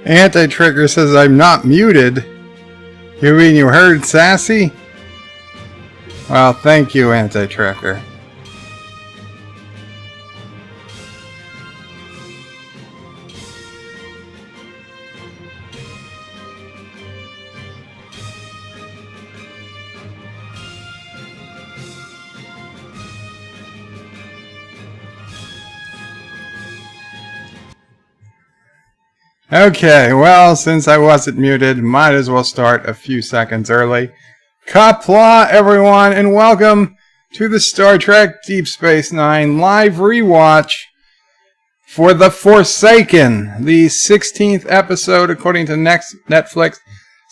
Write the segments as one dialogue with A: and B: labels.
A: Anti-Trigger says I'm not muted. You mean you heard Sassy? Well, thank you, Anti-Trigger. Okay, well, since I wasn't muted, might as well start a few seconds early. Qapla, everyone, and welcome to the Star Trek Deep Space Nine live rewatch for The Forsaken, the 16th episode, according to Netflix,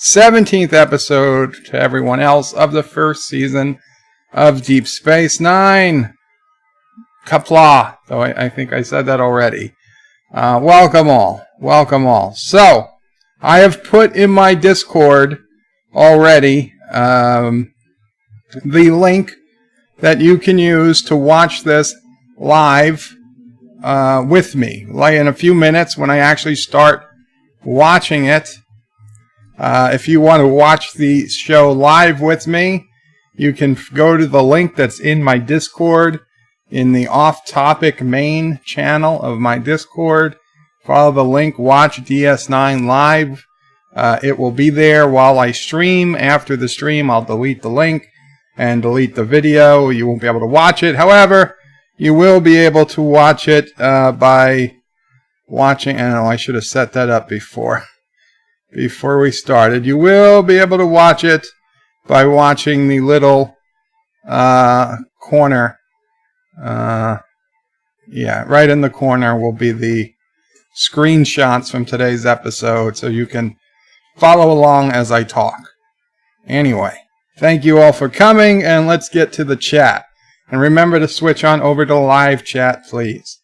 A: 17th episode to everyone else of the first season of Deep Space Nine. Qapla, though I think I said that already. Welcome all. Welcome all. So, I have put in my Discord already the link that you can use to watch this live with me. Like in a few minutes when I actually start watching it. If you want to watch the show live with me, you can go to the link that's in my Discord in the off-topic main channel of my Discord. Follow the link, watch DS9 live. It will be there while I stream. After the stream, I'll delete the link and delete the video. You won't be able to watch it. However, you will be able to watch it by watching. I should have set that up before we started. You will be able to watch it by watching the little corner. Yeah, right in the corner will be the screenshots from today's episode, so you can follow along as I talk. Anyway, thank you all for coming, and let's get to the chat. And remember to switch on over to live chat, please.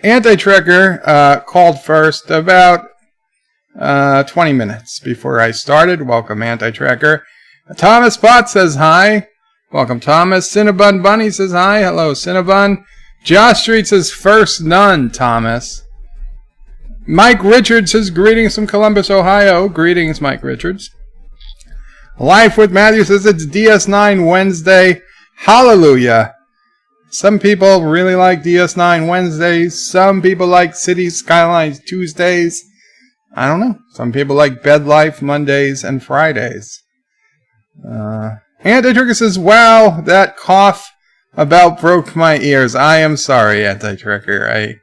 A: Anti-Trigger called first about 20 minutes before I started. Welcome, Anti-Trigger. Thomas Potts says hi. Welcome, Thomas. Cinnabon Bunny says hi. Hello, Cinnabon. Josh Street says first none, Thomas. Mike Richards says greetings from Columbus, Ohio. Greetings, Mike Richards. Life with Matthew says it's DS9 Wednesday. Hallelujah. Some people really like DS9 Wednesdays. Some people like City Skylines Tuesdays. I don't know. Some people like Bed Life Mondays and Fridays. Anti-Trigger says, wow, that cough about broke my ears. I am sorry, Anti-Trigger.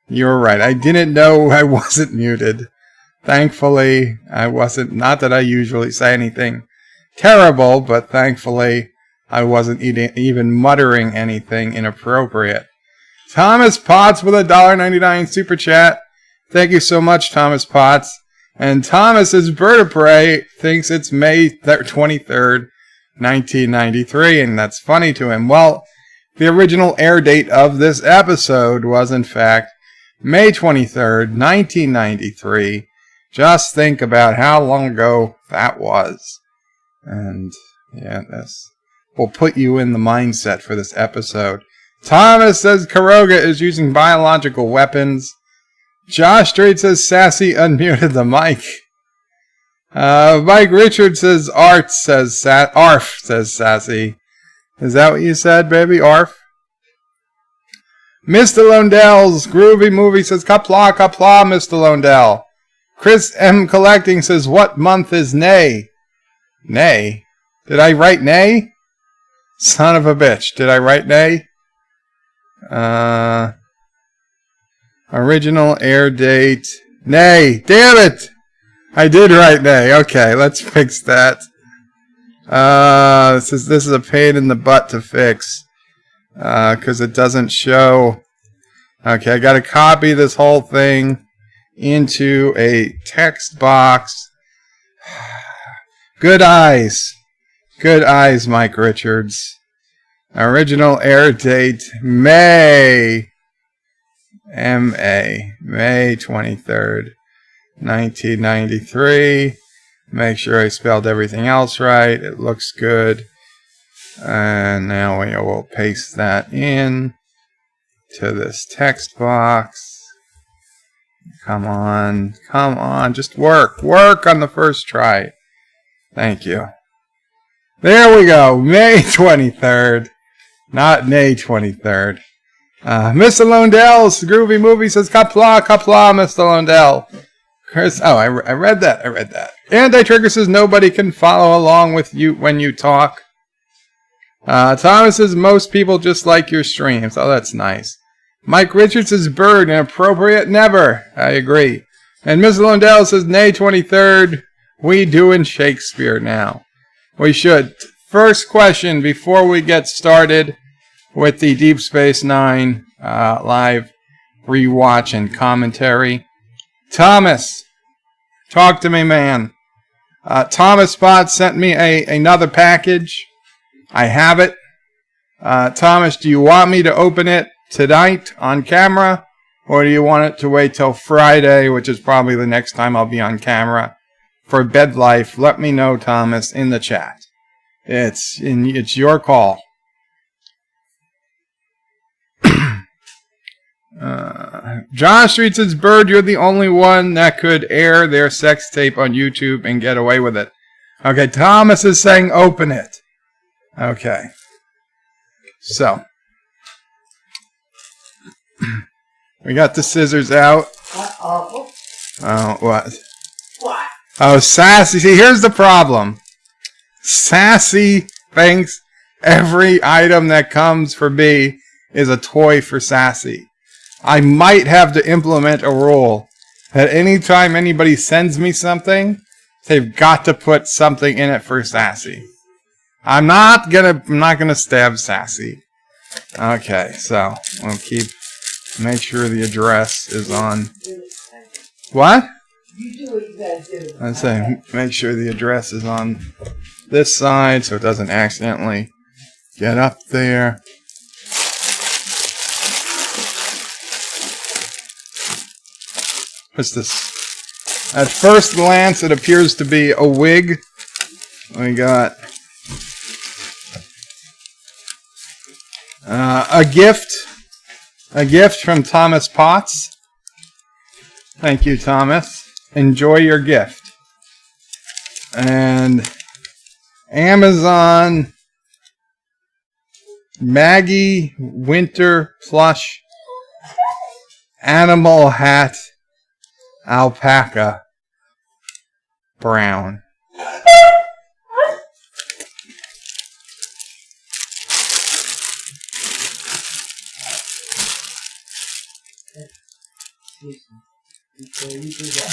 A: You're right. I didn't know I wasn't muted. Thankfully, I wasn't. Not that I usually say anything terrible, but thankfully, I wasn't even muttering anything inappropriate. Thomas Potts with a $1.99 super chat. Thank you so much, Thomas Potts. And Thomas's bird of prey thinks it's May 23rd, 1993, and that's funny to him. Well, the original air date of this episode was, in fact, May 23rd, 1993. Just think about how long ago that was. And, yeah, this will put you in the mindset for this episode. Thomas says Karoga is using biological weapons. Josh Strait says Sassy unmuted the mic. Mike Richards says Arf says Sassy. Is that what you said, baby? Arf? Mr. Londell's Groovy Movie says Qapla, Mr. Londell. Chris M. Collecting says, what month is Nay? Nay? Did I write Nay? Son of a bitch. Did I write Nay? Original air date. Nay. Damn it! I did write Nay. Okay, let's fix that. This is a pain in the butt to fix. Because it doesn't show. Okay, I gotta copy this whole thing into a text box. Good eyes. Good eyes, Mike Richards. Original air date, May 23rd, 1993. Make sure I spelled everything else right. It looks good. And now we will paste that in to this text box. Come on. Come on. Just work. Work on the first try. Thank you. There we go. May 23rd. Not May 23rd. Mr. Lundell's Groovy Movie says, Qapla, Qapla, Mr. Lundell. Chris, oh, I read that. I read that. Anti-Trigger says, nobody can follow along with you when you talk. Thomas says, most people just like your streams. Oh, that's nice. Mike Richards says, bird, inappropriate, never. I agree. And Mr. Lundell says, May 23rd, we doing Shakespeare now. We should. First question before we get started with the Deep Space Nine live rewatch and commentary. Thomas, talk to me, man. Thomas Spot sent me another package. I have it. Thomas, do you want me to open it tonight on camera, or do you want it to wait till Friday, which is probably the next time I'll be on camera, for bed life? Let me know, Thomas, in the chat. It's your call. John Street says, Bird, you're the only one that could air their sex tape on YouTube and get away with it. Okay, Thomas is saying open it. Okay. So. We got the scissors out.
B: Uh-oh.
A: Oh, what?
B: What?
A: Oh, Sassy. See, here's the problem. Sassy thinks every item that comes for me is a toy for Sassy. I might have to implement a rule that anytime anybody sends me something, they've got to put something in it for Sassy. I'm not gonna stab Sassy. Okay, so we'll make sure the address is on. What?
B: You do what you gotta do.
A: Let's say make sure the address is on this side so it doesn't accidentally get up there. What's this? At first glance, it appears to be a wig. We got a gift. A gift from Thomas Potts. Thank you, Thomas. Enjoy your gift. And Amazon Maggie Winter Plush Animal Hat Alpaca Brown.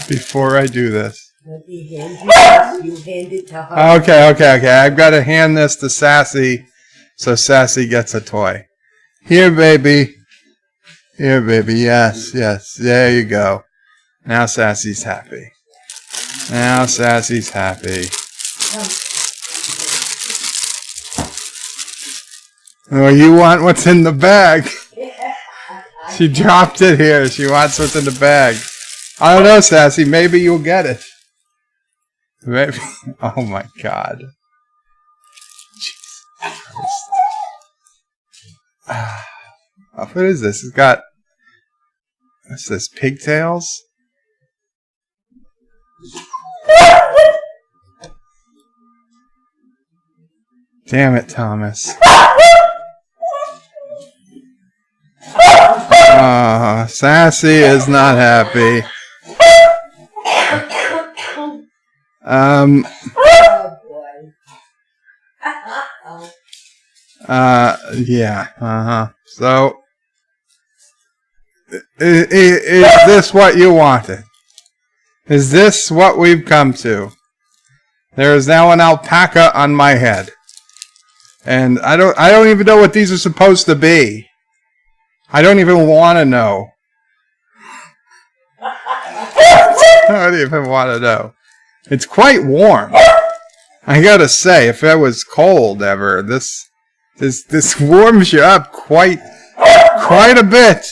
A: Before I do this.
B: You hand it to her.
A: Okay. I've got to hand this to Sassy so Sassy gets a toy. Here, baby. Yes. There you go. Now Sassy's happy. Oh, you want what's in the bag? She dropped it here. She wants what's in the bag. I don't know, Sassy. Maybe you'll get it. Maybe. Oh my God. Jesus Christ. What is this? It's got. What's this? Pigtails? Damn it, Thomas. Sassy is not happy.
B: Oh boy.
A: Yeah. So, is this what you wanted? Is this what we've come to? There is now an alpaca on my head. And I don't even know what these are supposed to be. I don't even want to know. I don't even want to know. It's quite warm. I gotta say, if it was cold ever, this warms you up quite a bit.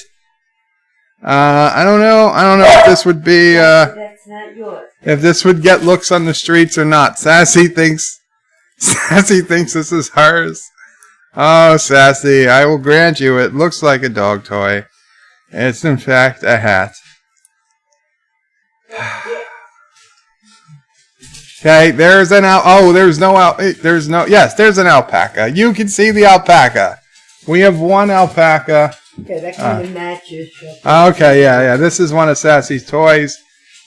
A: I don't know if this would be
B: That's not yours.
A: if this would get looks on the streets or not. Sassy thinks this is hers. Oh, Sassy, I will grant you it looks like a dog toy. It's in fact a hat. Okay, there's an yes, there's an alpaca. You can see the alpaca. We have one alpaca.
B: Okay, that kind of matches.
A: Okay, yeah. This is one of Sassy's toys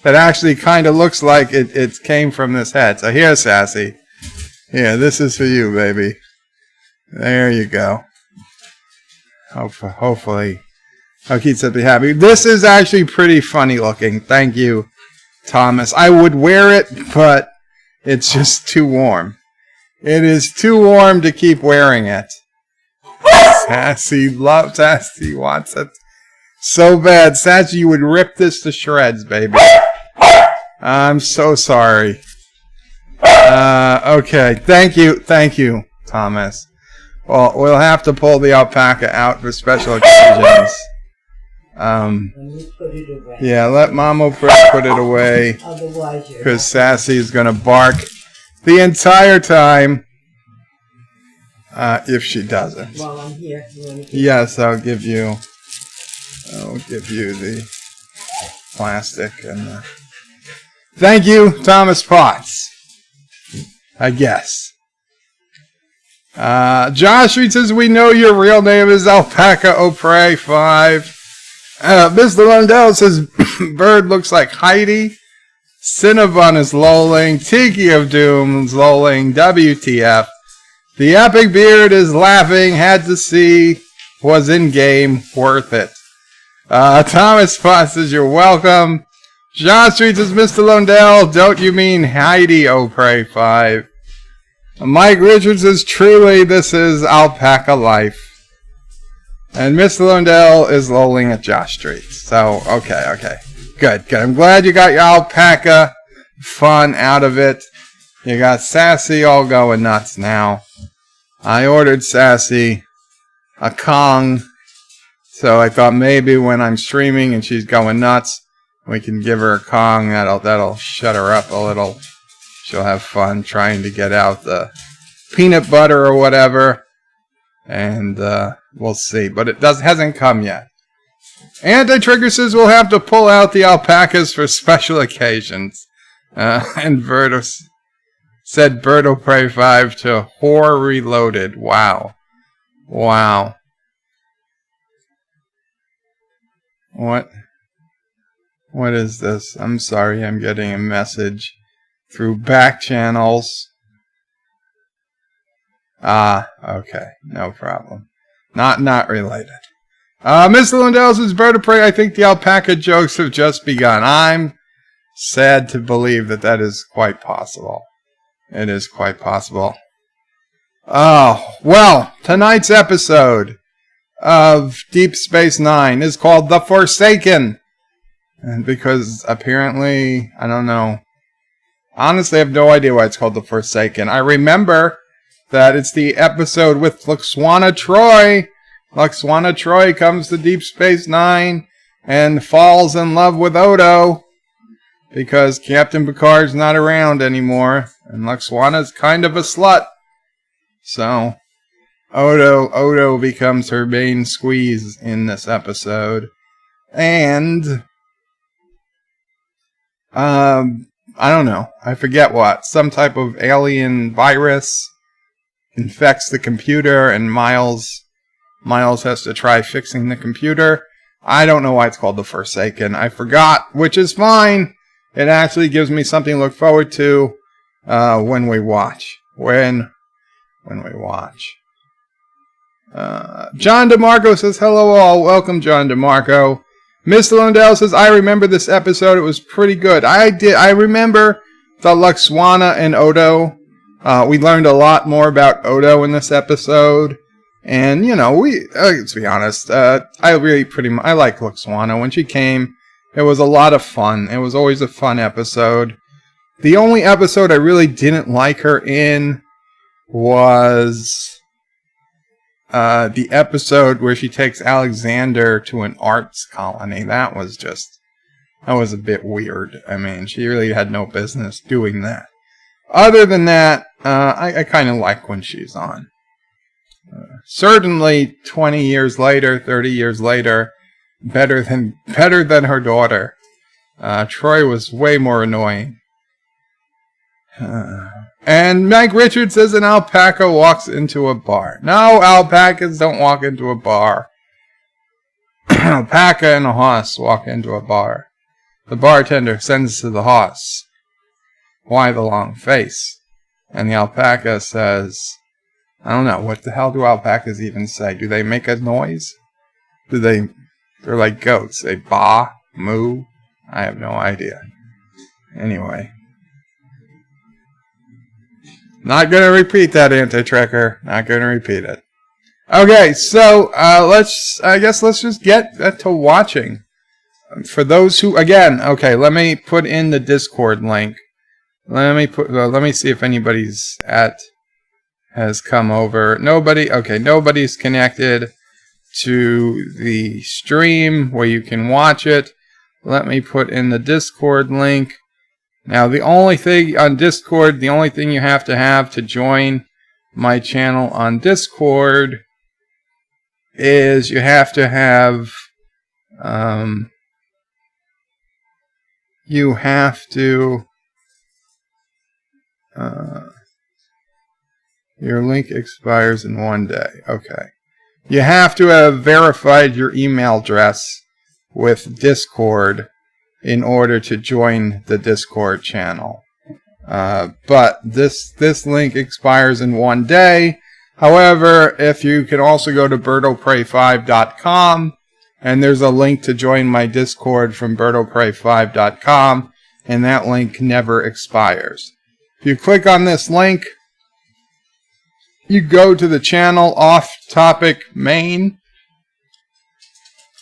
A: that actually kind of looks like it came from this head. So here's Sassy. Yeah, this is for you, baby. There you go. Hopefully, I'll keep Sippy happy. This is actually pretty funny looking. Thank you, Thomas. I would wear it, but it's just too warm. It is too warm to keep wearing it. Sassy wants it so bad. Sassy, you would rip this to shreds, baby. I'm so sorry. Okay, thank you, Thomas. Well, we'll have to pull the alpaca out for special occasions. Yeah, let Mama put it away. Because Sassy is going to bark the entire time. If she doesn't.
B: While I'm here,
A: yes, I'll give you the plastic and thank you, Thomas Potts. I guess. Josh Reed says, we know your real name is Alpaca Opre 5. Mr. Lundell says, Bird looks like Heidi. Cinnabon is lolling. Tiki of Doom is lolling. WTF. The Epic Beard is laughing. Had to see. Was in game. Worth it. Thomas Potts says, you're welcome. John Street says, Mr. Lundell, don't you mean Heidi Opre 5? Mike Richards says, truly, this is alpaca life. And Mr. Lundell is lolling at Josh Street. So, okay. Good. I'm glad you got your alpaca fun out of it. You got Sassy all going nuts now. I ordered Sassy a Kong. So I thought maybe when I'm streaming and she's going nuts, we can give her a Kong. That'll shut her up a little. She'll have fun trying to get out the peanut butter or whatever. And we'll see. But it hasn't come yet. Anti-Trigger says we'll have to pull out the alpacas for special occasions. And Verto said Berto Prey 5 to Whore Reloaded. Wow. What is this? I'm sorry, I'm getting a message through back channels. Okay, no problem. Not related. Mr. Lundell says, Bird of Prey, I think the alpaca jokes have just begun. I'm sad to believe that is quite possible. It is quite possible. Oh, well, tonight's episode of Deep Space Nine is called The Forsaken. And because apparently, I don't know. Honestly, I have no idea why it's called The Forsaken. I remember that it's the episode with Lwaxana Troi. Lwaxana Troi comes to Deep Space Nine and falls in love with Odo because Captain Picard's not around anymore, and Lwaxana's kind of a slut. So Odo becomes her main squeeze in this episode, and I don't know. I forget what. Some type of alien virus infects the computer, and Miles has to try fixing the computer. I don't know why it's called The Forsaken. I forgot, which is fine. It actually gives me something to look forward to when we watch. When we watch. John DeMarco says, hello all. Welcome, John DeMarco. Mr. Lundell says, I remember this episode. It was pretty good. I remember the Lwaxana and Odo. We learned a lot more about Odo in this episode. And, you know, let's be honest, I like Lwaxana. When she came, it was a lot of fun. It was always a fun episode. The only episode I really didn't like her in was the episode where she takes Alexander to an arts colony. That was a bit weird. I mean, she really had no business doing that. Other than that, I kind of like when she's on. Certainly 20 years later, 30 years later, better than her daughter. Troi was way more annoying. And Mike Richards says an alpaca walks into a bar. No, alpacas don't walk into a bar. Alpaca and a horse walk into a bar. The bartender sends to the horse, "Why the long face?" And the alpaca says, I don't know, what the hell do alpacas even say? Do they make a noise? They're like goats. They baa, moo. I have no idea. Anyway. Not going to repeat that, Anti-Trekker. Not going to repeat it. Okay, so let's just get to watching. For those who, again, okay, let me put in the Discord link. Let me see if anybody's has come over. Nobody. Okay, nobody's connected to the stream where you can watch it. Let me put in the Discord link. Now, the only thing on Discord, the only thing you have to join my channel on Discord is you have to have, your link expires in 1 day. Okay. You have to have verified your email address with Discord in order to join the Discord channel. But this link expires in 1 day. However, if you can also go to birdoprey5.com, and there's a link to join my Discord from birdoprey5.com, and that link never expires. If you click on this link, you go to the channel off-topic main,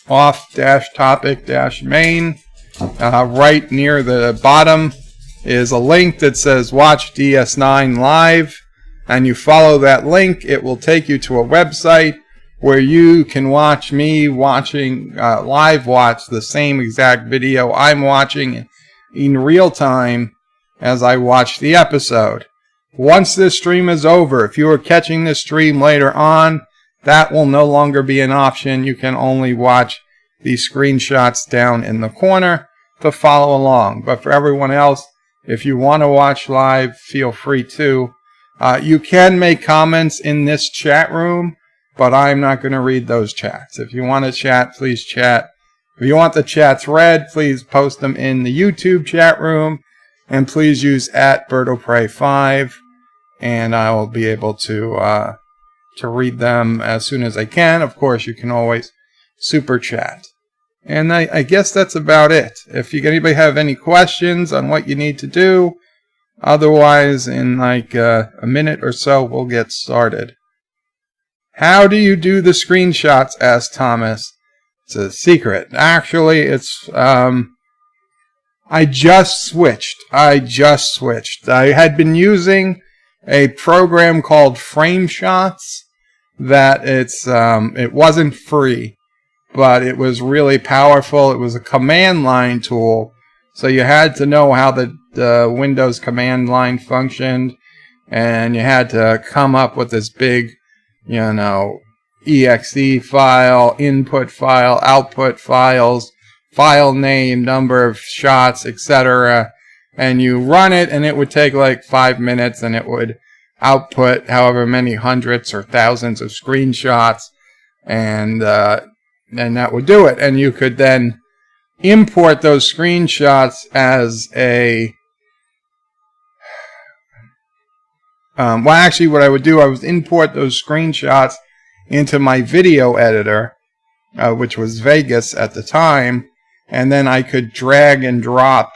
A: off-topic-main. Right near the bottom is a link that says Watch DS9 Live, and you follow that link. It will take you to a website where you can watch me live watch the same exact video I'm watching in real time as I watch the episode. Once this stream is over, if you are catching this stream later on, that will no longer be an option. You can only watch the screenshots down in the corner to follow along. But for everyone else, if you want to watch live, feel free to. You can make comments in this chat room, but I'm not going to read those chats. If you want to chat, please chat. If you want the chats read, please post them in the YouTube chat room, and please use @birdoprey5, and I will be able to read them as soon as I can. Of course, you can always super chat. And I guess that's about it. If anybody have any questions on what you need to do, otherwise in like a minute or so we'll get started. How do you do the screenshots? Asked Thomas. It's a secret. Actually, it's I just switched. I had been using a program called FrameShots that it wasn't free, but it was really powerful. It was a command line tool, so you had to know how the Windows command line functioned, and you had to come up with this big, exe file, input file, output files, file name, number of shots, etc. And you run it, and it would take like 5 minutes, and it would output however many hundreds or thousands of screenshots, and that would do it. And you could then import those screenshots as a what I would do, I would import those screenshots into my video editor, which was Vegas at the time, and then I could drag and drop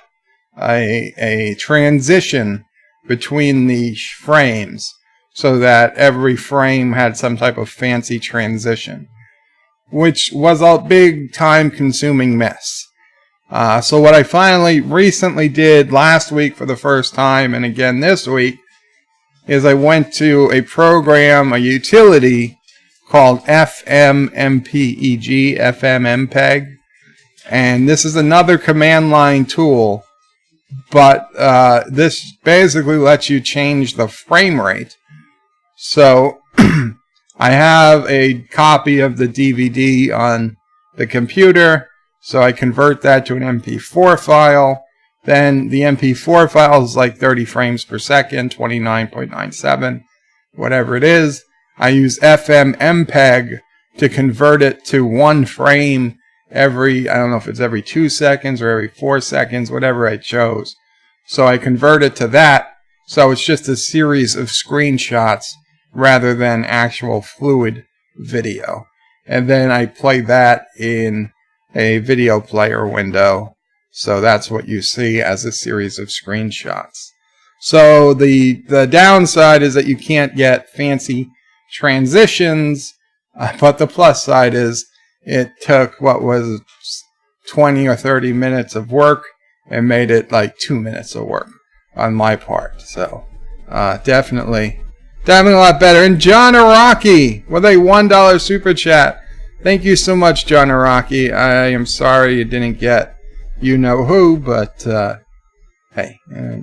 A: a transition between the frames so that every frame had some type of fancy transition, which was a big time-consuming mess. So what I finally recently did last week for the first time, and again this week, is I went to a program, a utility called FMMPEG, and this is another command line tool, but this basically lets you change the frame rate. So I have a copy of the DVD on the computer, So I convert that to an MP4 file. Then the MP4 file is like 30 frames per second, 29.97, whatever it is. I use FM MPEG to convert it to 1 frame every, I don't know if it's every 2 seconds or every 4 seconds, whatever I chose. So I convert it to that. So it's just a series of screenshots rather than actual fluid video. And then I play that in a video player window. So that's what you see as a series of screenshots. So the downside is that you can't get fancy transitions, but the plus side is it took what was 20 or 30 minutes of work and made it like 2 minutes of work on my part. So definitely a lot better. And John Araki with a $1 super chat. Thank you so much, John Araki. I am sorry you didn't get you know who, but hey,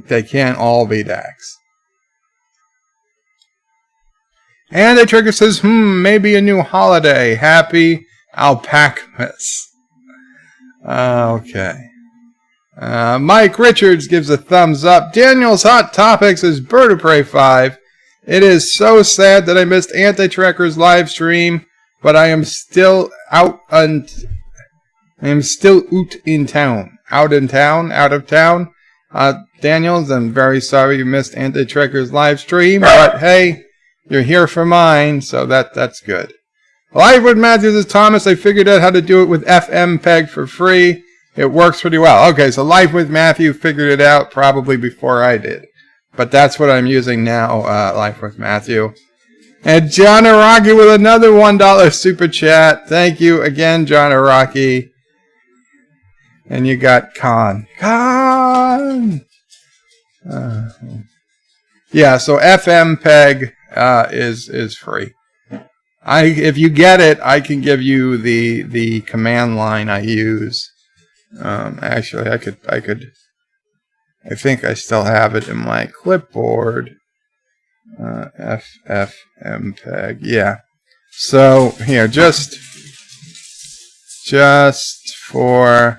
A: they can't all be Dax. And the trigger says, maybe a new holiday. Happy Alpacamas. Okay. Mike Richards gives a thumbs up. Daniel's Hot Topics is Bird of Prey 5. It is so sad that I missed Anti-Trekker's live stream, but I am still out in town. Out of town. Daniels, I'm very sorry you missed Anti-Trekker's live stream, but hey, you're here for mine, so that's good. Live with Matthews is Thomas. I figured out how to do it with FMPEG for free. It works pretty well. Okay, so Live with Matthew figured it out probably before I did. But that's what I'm using now, Live with Matthew. And John Araki with another $1 super chat. Thank you again, John Araki. And you got Khan. Yeah, so FMPEG is free. If you get it, I can give you the command line I use. Actually, I think I still have it in my clipboard. FMPEG, yeah. So here, just for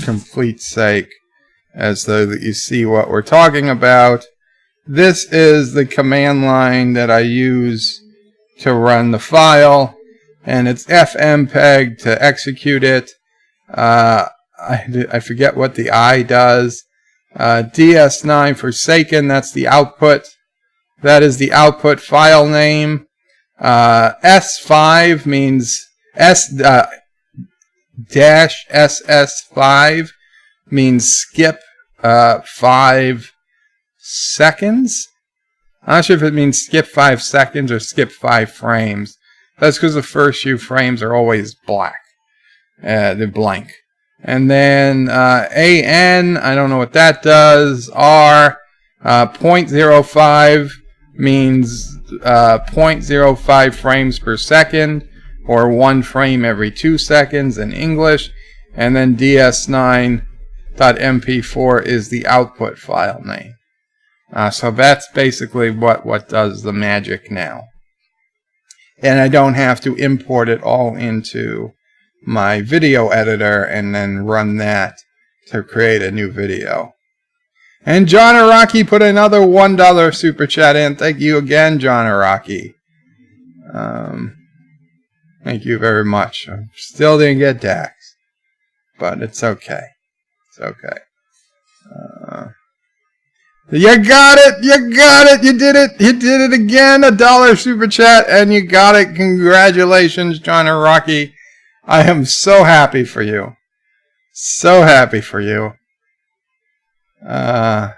A: complete sake, as though that you see what we're talking about. This is the command line that I use to run the file, and it's FMPEG to execute it. I forget what the I does. DS9 Forsaken, that's the output. That is the output file name. S5 means SS5 means skip 5 seconds. I'm not sure if it means skip 5 seconds or skip 5 frames. That's because the first few frames are always black. They're blank. And then AN, I don't know what that does. R, 0.05 means 0.05 frames per second, or 1 frame every 2 seconds in English. And then DS9.mp4 is the output file name. So that's basically what does the magic now. And I don't have to import it all into my video editor and then run that to create a new video. And John Araki put another $1 super chat in. Thank you again, John Araki. Thank you very much. I still didn't get Dax, but it's okay. It's okay. You got it! You got it! You did it! You did it again! $1 super chat, and you got it! Congratulations, John Araki. I am so happy for you. So happy for you. Oh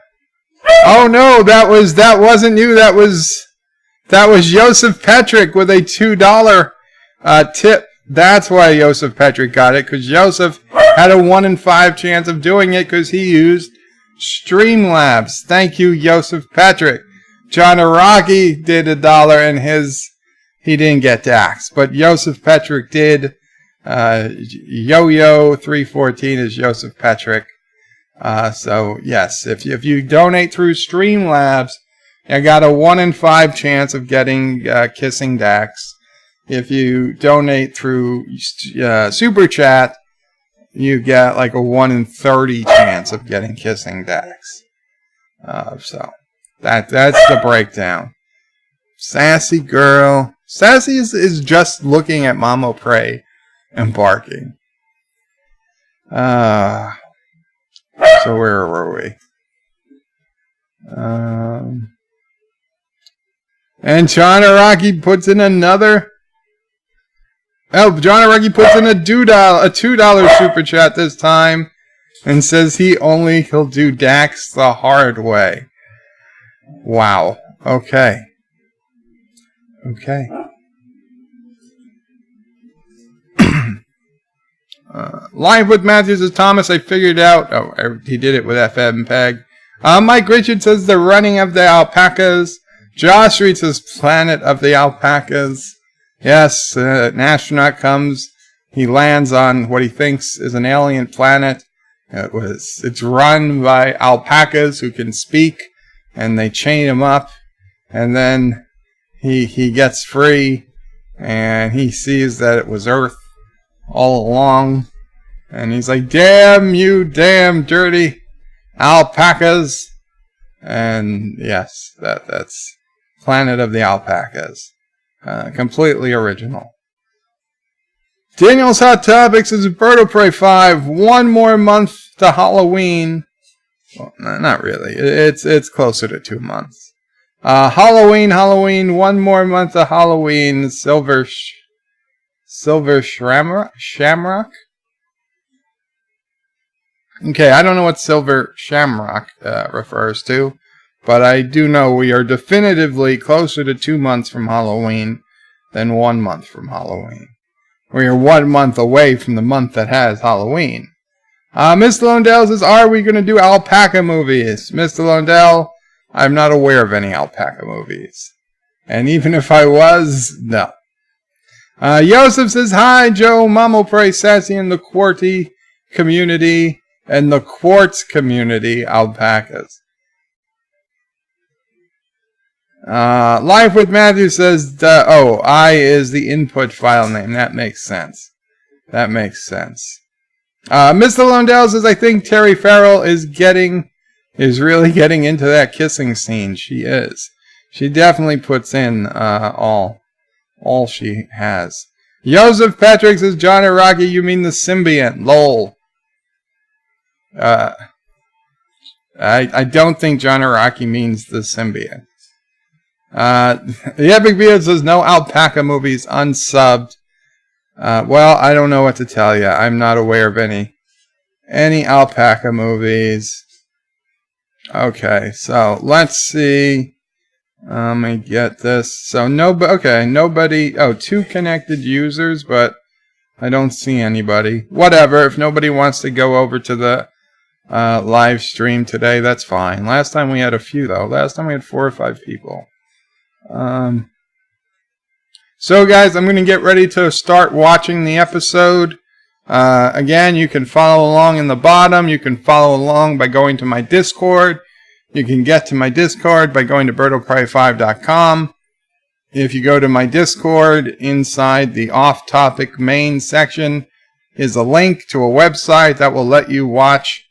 A: no, that wasn't you. That was Joseph Petrick with a $2 tip. That's why Joseph Petrick got it, because Joseph had a 1 in 5 chance of doing it because he used Streamlabs. Thank you, Joseph Patrick. John Araki did $1 and he didn't get Dax, but Joseph Patrick did. Yo-Yo314 is Joseph Patrick. So yes, if you donate through Streamlabs, you got a 1 in 5 chance of getting Kissing Dax. if you donate through Super Chat, you get like a 1 in 30 chance of getting Kissing Dax. So that's the breakdown. Sassy girl. Sassy is just looking at Mama Prey and barking. So where were we? And John Araki puts in another. Oh, John Araki puts in a $2 super chat this time, and says he'll do Dax the hard way. Wow. Okay. Live with Matthews is Thomas. I figured out. Oh, he did it with FM Peg. Mike Richard says the running of the alpacas. Josh reads his Planet of the Alpacas. Yes, an astronaut comes. He lands on what he thinks is an alien planet. It's run by alpacas who can speak, and they chain him up. And then he gets free, and he sees that it was Earth all along. And he's like, "Damn you, damn dirty alpacas!" And yes, that's Planet of the Alpacas. Completely original. Daniel's Hot Topics is Bird of Prey 5. 1 more month to Halloween. Well, not really. It's closer to 2 months. Halloween. 1 more month to Halloween. Silver Shamrock? Okay, I don't know what Silver Shamrock refers to, but I do know we are definitively closer to 2 months from Halloween than 1 month from Halloween. We are 1 month away from the month that has Halloween. Mr. Londell says, are we going to do alpaca movies? Mr. Londell, I'm not aware of any alpaca movies. And even if I was, no. Yosef says, hi, Joe, Mamo Prey, Sassy, and the Quarty community, and the Quartz community, alpacas. Life with Matthew says, I is the input file name. That makes sense. Mr. Londell says, I think Terry Farrell is really getting into that kissing scene. She is. She definitely puts in, all she has. Joseph Patrick says, John Araki, you mean the symbiont. Lol. I don't think John Araki means the symbiont. The Epic Beard says, no alpaca movies, unsubbed. Well, I don't know what to tell you. I'm not aware of any alpaca movies. Okay, so let's see. Let me get this. So nobody. Oh, 2 connected users, but I don't see anybody. Whatever. If nobody wants to go over to the live stream today, that's fine. Last time we had a few though. Last time we had 4 or 5 people. So guys, I'm going to get ready to start watching the episode. Again, you can follow along in the bottom. You can follow along by going to my Discord. You can get to my Discord by going to birdofprey5.com. If you go to my Discord, inside the off-topic main section is a link to a website that will let you watch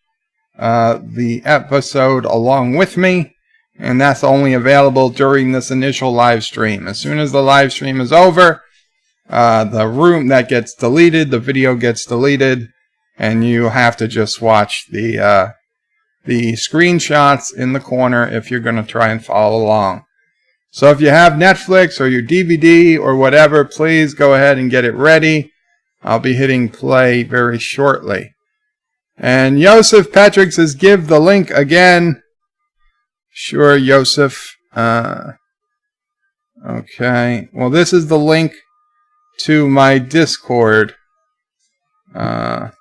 A: the episode along with me. And that's only available during this initial live stream. As soon as the live stream is over, the room that gets deleted, the video gets deleted, and you have to just watch the screenshots in the corner if you're going to try and follow along. So if you have Netflix or your DVD or whatever, please go ahead and get it ready. I'll be hitting play very shortly. And Joseph Patrick says, give the link again. Sure, Joseph. Okay. Well, this is the link to my Discord. Now,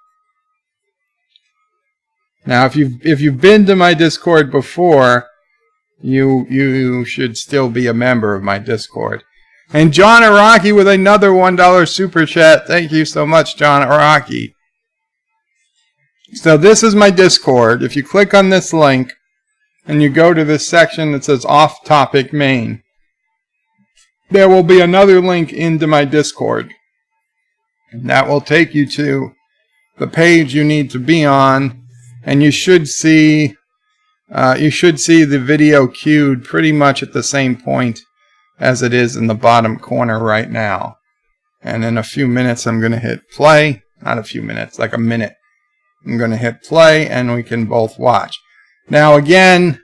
A: if you've been to my Discord before, you should still be a member of my Discord. And John Araki with another $1 super chat. Thank you so much, John Araki. So this is my Discord. If you click on this link, and you go to this section that says off-topic main, there will be another link into my Discord. And that will take you to the page you need to be on, and you should see the video queued pretty much at the same point as it is in the bottom corner right now. And in a few minutes I'm going to hit play. Not a few minutes, like a minute. I'm going to hit play and we can both watch. Now again,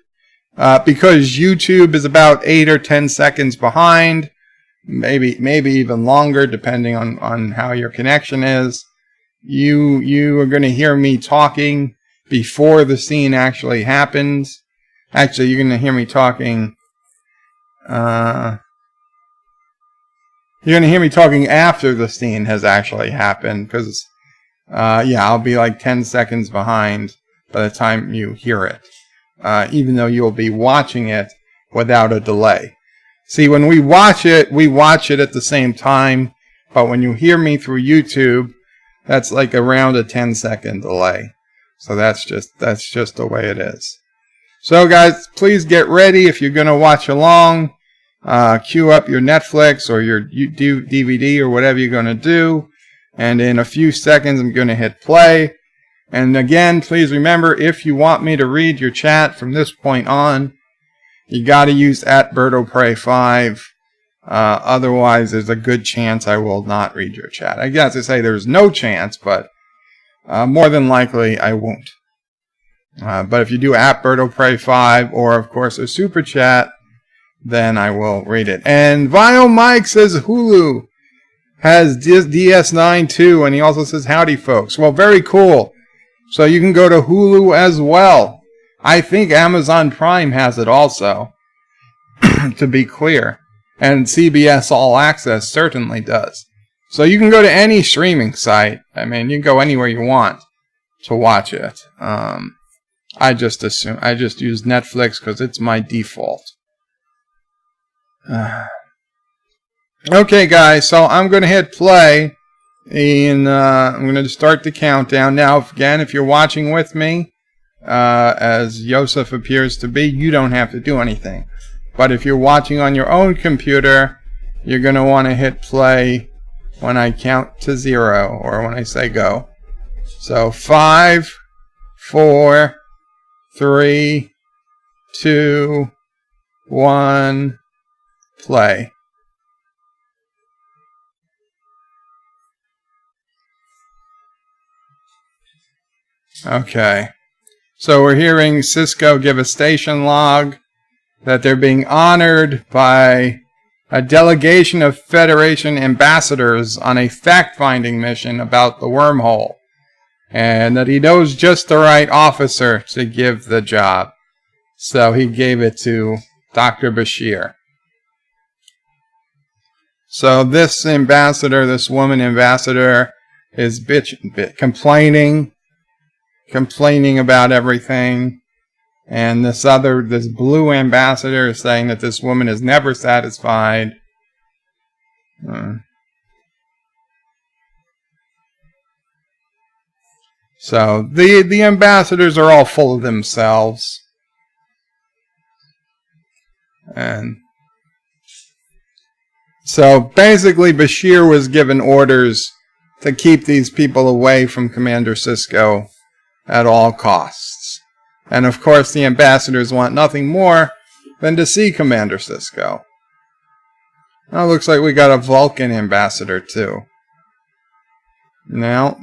A: because YouTube is about 8 or 10 seconds behind, maybe even longer depending on how your connection is, you are going to hear me talking before the scene actually happens. Actually, you're going to hear me talking you're going to hear me talking after the scene has actually happened, because I'll be like 10 seconds behind by the time you hear it, even though you'll be watching it without a delay. See, when we watch it at the same time, but when you hear me through YouTube, that's like around a 10-second delay. So that's just the way it is. So guys, please get ready if you're going to watch along. Queue up your Netflix or your DVD or whatever you're going to do. And in a few seconds, I'm going to hit play. And again, please remember, if you want me to read your chat from this point on, you got to use @BirdoPrey5. Otherwise, there's a good chance I will not read your chat. I guess to say there's no chance, but more than likely I won't. But if you do @BirdoPrey5 or, of course, a super chat, then I will read it. And Vio Mike says Hulu has DS9 too, and he also says howdy folks. Well, very cool. So you can go to Hulu as well. I think Amazon Prime has it also, to be clear. And CBS All Access certainly does. So you can go to any streaming site. I mean, you can go anywhere you want to watch it. I just use Netflix because it's my default. Okay, guys, so I'm going to hit play, and I'm going to start the countdown. Now, again, if you're watching with me, as Yosef appears to be, you don't have to do anything. But if you're watching on your own computer, you're going to want to hit play when I count to 0, or when I say go. So 5, 4, 3, 2, 1, play. Okay. So we're hearing Cisco give a station log that they're being honored by a delegation of Federation ambassadors on a fact-finding mission about the wormhole, and that he knows just the right officer to give the job. So he gave it to Dr. Bashir. So this ambassador, this woman ambassador, is complaining about everything. And this blue ambassador is saying that this woman is never satisfied. So the ambassadors are all full of themselves. And so basically Bashir was given orders to keep these people away from Commander Cisco at all costs. And of course the ambassadors want nothing more than to see Commander Cisco. Now it looks like we got a Vulcan ambassador too. Now,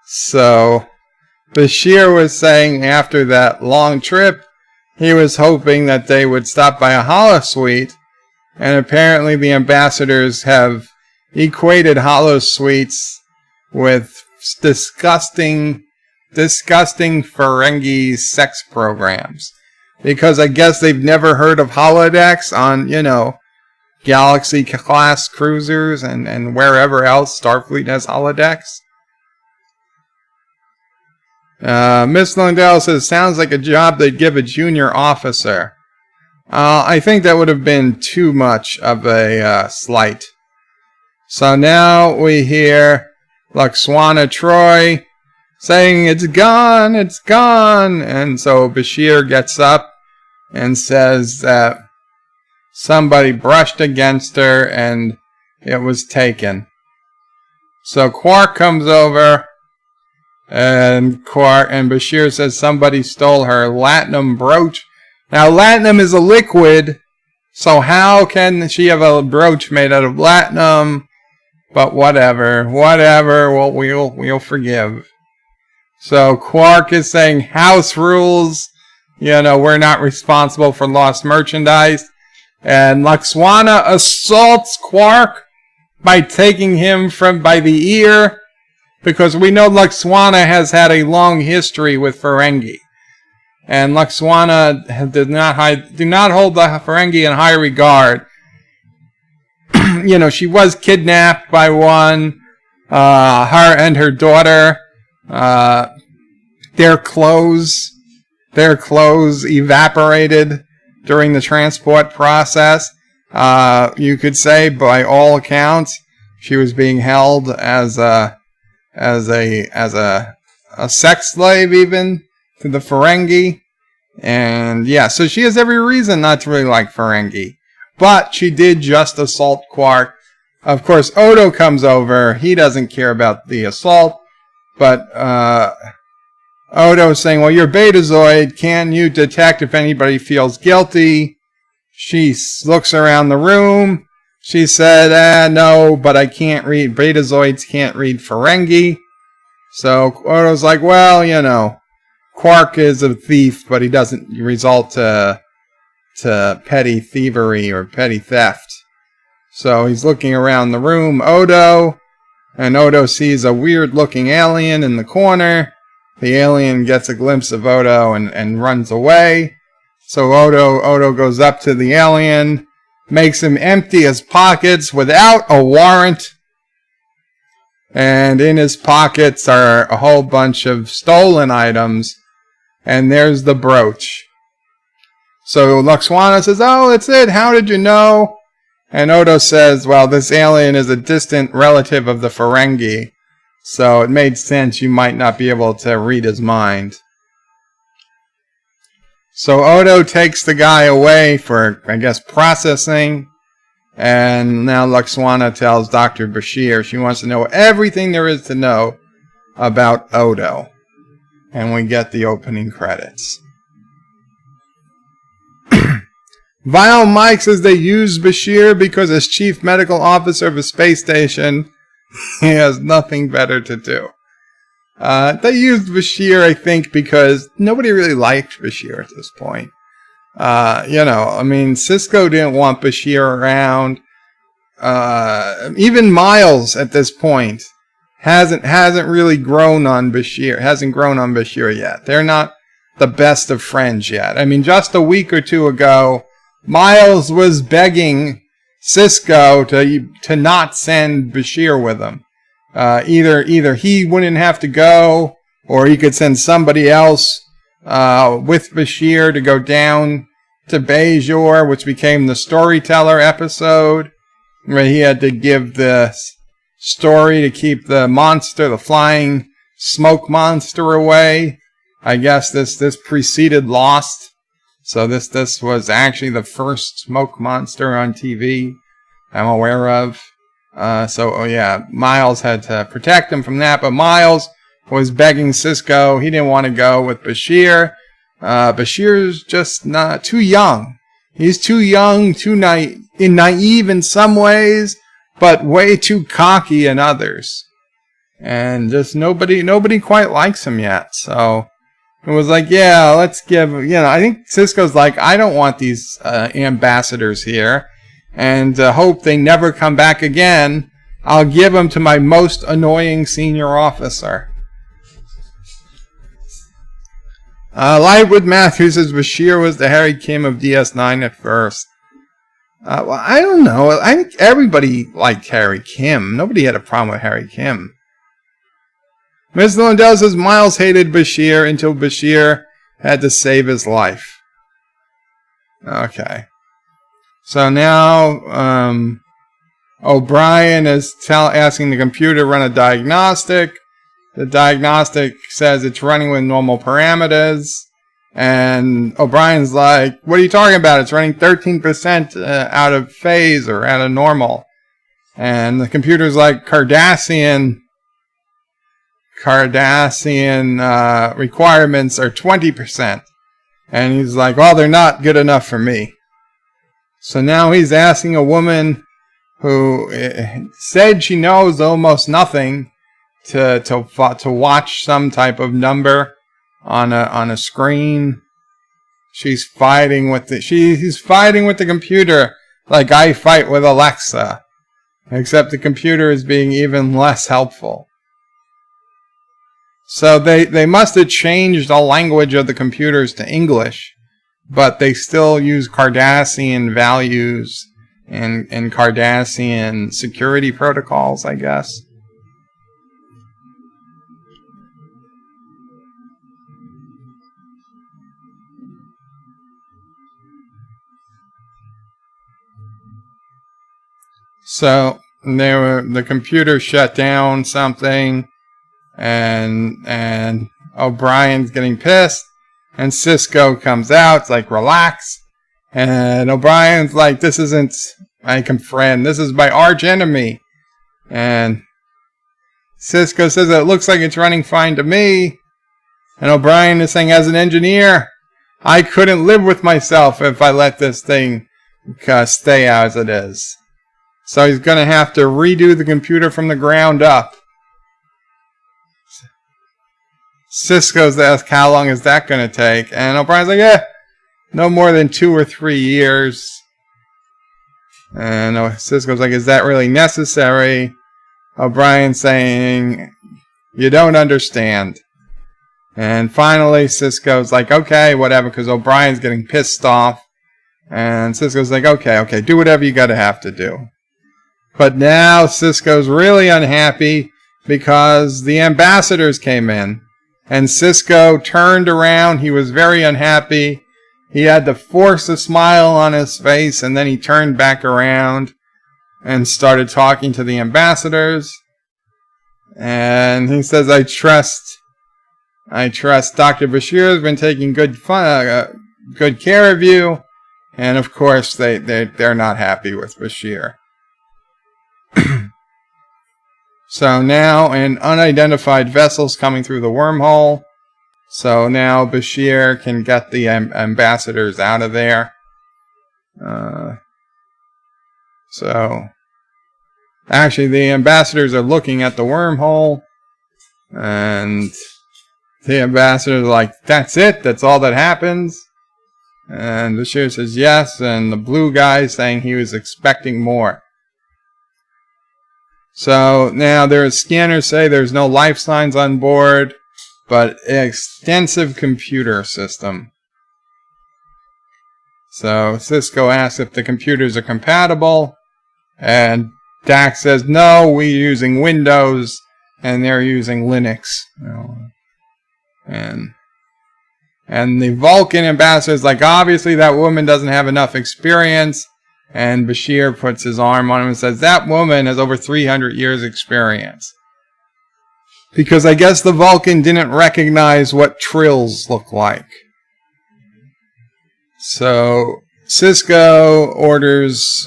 A: so Bashir was saying after that long trip, he was hoping that they would stop by a holosuite, and apparently the ambassadors have equated holosuites with disgusting Ferengi sex programs. Because I guess they've never heard of holodecks on, Galaxy-class cruisers and wherever else Starfleet has holodecks. Miss Lundell says, sounds like a job they'd give a junior officer. I think that would have been too much of a slight. So now we hear Lwaxana Troi saying, it's gone, it's gone. And so Bashir gets up and says that somebody brushed against her and it was taken. So Quark comes over, and Bashir says somebody stole her latinum brooch. Now, latinum is a liquid, so how can she have a brooch made out of latinum? But whatever, we'll forgive. So Quark is saying house rules, we're not responsible for lost merchandise. And Lwaxana assaults Quark by taking him by the ear, because we know Lwaxana has had a long history with Ferengi. And Lwaxana do not hold the Ferengi in high regard. She was kidnapped by one, her and her daughter, their clothes evaporated during the transport process. You could say, by all accounts, she was being held as a sex slave, even to the Ferengi. And yeah, so she has every reason not to really like Ferengi. But she did just assault Quark. Of course, Odo comes over. He doesn't care about the assault. But Odo's saying, well, you're Betazoid. Can you detect if anybody feels guilty? She looks around the room. She said, no, but I can't read. Betazoids can't read Ferengi. So Odo's like, well, Quark is a thief, but he doesn't resort to petty thievery or petty theft. So he's looking around the room, Odo, and Odo sees a weird-looking alien in the corner. The alien gets a glimpse of Odo and runs away. So Odo goes up to the alien, makes him empty his pockets without a warrant. And in his pockets are a whole bunch of stolen items. And there's the brooch. So Lwaxana says, oh, that's it. How did you know? And Odo says, well, this alien is a distant relative of the Ferengi. So it made sense you might not be able to read his mind. So Odo takes the guy away for, I guess, processing. And now Lwaxana tells Dr. Bashir she wants to know everything there is to know about Odo. And we get the opening credits. Vile Mike says they used Bashir because as chief medical officer of a space station, he has nothing better to do. They used Bashir, I think, because nobody really liked Bashir at this point. Sisko didn't want Bashir around. Even Miles at this point hasn't really grown on Bashir. Hasn't grown on Bashir yet. They're not the best of friends yet. Just a week or two ago, Miles was begging Sisko to not send Bashir with him. Either he wouldn't have to go, or he could send somebody else with Bashir to go down to Bajor, which became the storyteller episode, where he had to give the story to keep the flying smoke monster away. I guess this preceded Lost. So this was actually the first smoke monster on TV I'm aware of. Miles had to protect him from that, but Miles was begging Sisko. He didn't want to go with Bashir. Bashir's just not too young. He's too young, too naive in some ways, but way too cocky in others. And just nobody quite likes him yet. So it was like, yeah, let's give, I think Sisko's like, I don't want these ambassadors here, and hope they never come back again. I'll give them to my most annoying senior officer. Lightwood Matthews says Bashir was the Harry Kim of DS9 at first. Well, I don't know. I think everybody liked Harry Kim. Nobody had a problem with Harry Kim. Ms. Lindell says Miles hated Bashir until Bashir had to save his life. Okay. So now O'Brien is asking the computer to run a diagnostic. The diagnostic says it's running with normal parameters. And O'Brien's like, what are you talking about? It's running 13% out of phase or out of normal. And the computer's like, Cardassian requirements are 20%. And he's like, well, they're not good enough for me. So now he's asking a woman who said she knows almost nothing to watch some type of number on a screen. He's fighting with the computer like I fight with Alexa, except the computer is being even less helpful. So they must have changed the language of the computers to English, but they still use Cardassian values and Cardassian security protocols, I guess. So the computer shut down something, and O'Brien's getting pissed, and Cisco comes out. It's like, relax. And O'Brien's like, this isn't my friend, this is my arch enemy. And Cisco says it looks like it's running fine to me. And O'Brien is saying, as an engineer, I couldn't live with myself if I let this thing stay as it is. So he's going to have to redo the computer from the ground up. Cisco's asked, how long is that going to take? And O'Brien's like, no more than 2 or 3 years. And Cisco's like, is that really necessary? O'Brien's saying, you don't understand. And finally, Cisco's like, okay, whatever, because O'Brien's getting pissed off. And Cisco's like, okay, do whatever you got to have to do. But now Cisco's really unhappy because the ambassadors came in. And Cisco turned around. He was very unhappy. He had to force a smile on his face, and then he turned back around and started talking to the ambassadors. And he says, I trust Dr. Bashir has been taking good care of you. And of course, they're not happy with Bashir. So now an unidentified vessel's coming through the wormhole. So now Bashir can get the ambassadors out of there. So actually the ambassadors are looking at the wormhole. And the ambassadors are like, that's it? That's all that happens? And Bashir says yes. And the blue guy is saying he was expecting more. So now their scanners say there's no life signs on board, but an extensive computer system. So Cisco asks if the computers are compatible, and Dax says, no, we're using Windows, and they're using Linux. And the Vulcan ambassador is like, obviously that woman doesn't have enough experience. And Bashir puts his arm on him and says, that woman has over 300 years experience. Because I guess the Vulcan didn't recognize what trills look like. So Cisco orders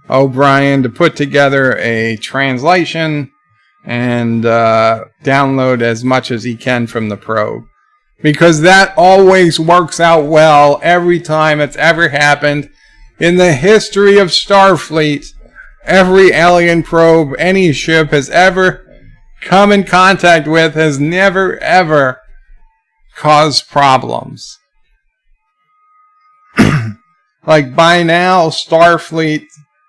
A: O'Brien to put together a translation and download as much as he can from the probe. Because that always works out well every time it's ever happened. In the history of Starfleet, every alien probe any ship has ever come in contact with has never, ever caused problems. Like by now, Starfleet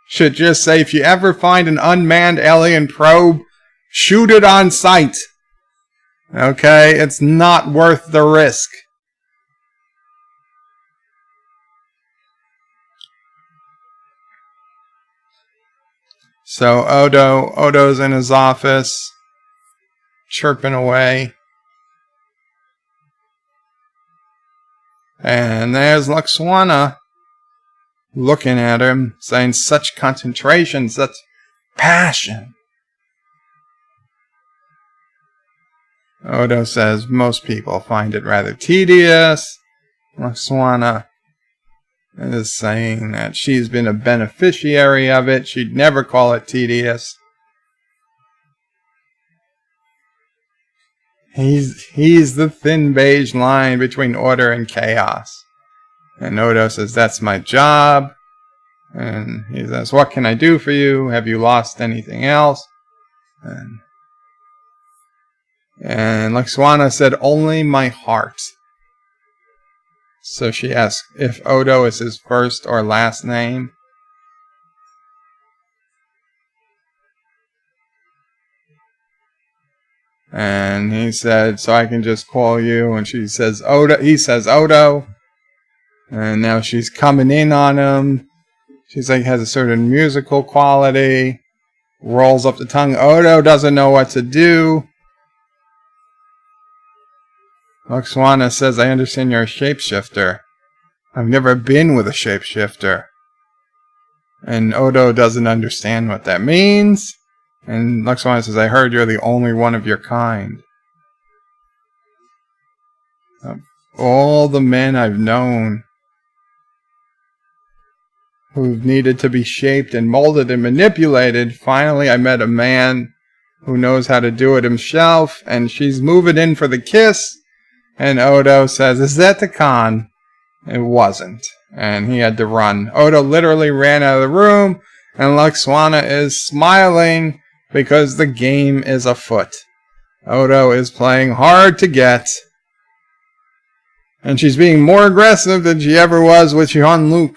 A: should just say, if you ever find an unmanned alien probe, shoot it on sight. Okay? It's not worth the risk. So Odo's in his office, chirping away. And there's Lwaxana looking at him, saying, such concentration, such passion. Odo says most people find it rather tedious. Lwaxana is saying that she's been a beneficiary of it. She'd never call it tedious. He's the thin beige line between order and chaos. And Odo says, that's my job. And he says, what can I do for you? Have you lost anything else? And Lwaxana said, only my heart. So she asked if Odo is his first or last name. And he said, so I can just call you. And she says, Odo. He says, Odo. And now she's coming in on him. She's like, has a certain musical quality. Rolls up the tongue. Odo doesn't know what to do. Lwaxana says, I understand you're a shapeshifter. I've never been with a shapeshifter. And Odo doesn't understand what that means. And Lwaxana says, I heard you're the only one of your kind. Of all the men I've known who've needed to be shaped and molded and manipulated, finally I met a man who knows how to do it himself, and she's moving in for the kiss. And Odo says, is that the con? It wasn't. And he had to run. Odo literally ran out of the room, and Lwaxana is smiling because the game is afoot. Odo is playing hard to get. And she's being more aggressive than she ever was with Jean-Luc.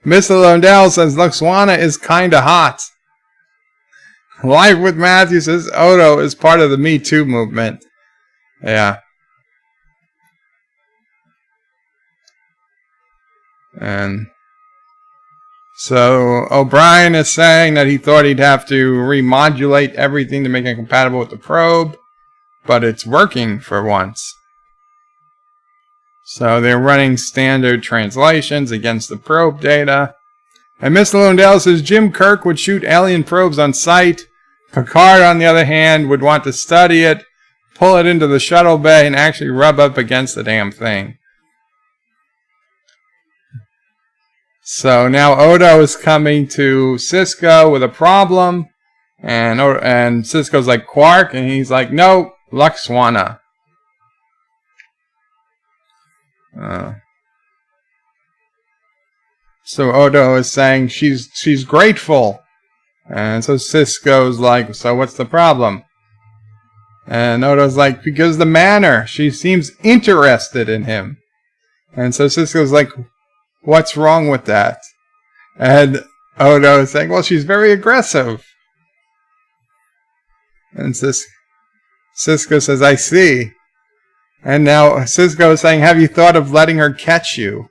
A: Mr. Lundell says Lwaxana is kinda hot. Life with Matthew says Odo is part of the Me Too movement. Yeah. And so O'Brien is saying that he thought he'd have to remodulate everything to make it compatible with the probe, but it's working for once. So they're running standard translations against the probe data. And Mr. Lundell says Jim Kirk would shoot alien probes on sight. Picard, on the other hand, would want to study it, pull it into the shuttle bay, and actually rub up against the damn thing. So now Odo is coming to Cisco with a problem. And Cisco's like, Quark? And he's like, no, Lwaxana. So Odo is saying she's grateful. And so Cisco's like, so what's the problem? And Odo's like, because the manner. She seems interested in him. And so Cisco's like, what's wrong with that? And Odo is saying, well, she's very aggressive. And Cisco says, I see. And now Cisco is saying, have you thought of letting her catch you?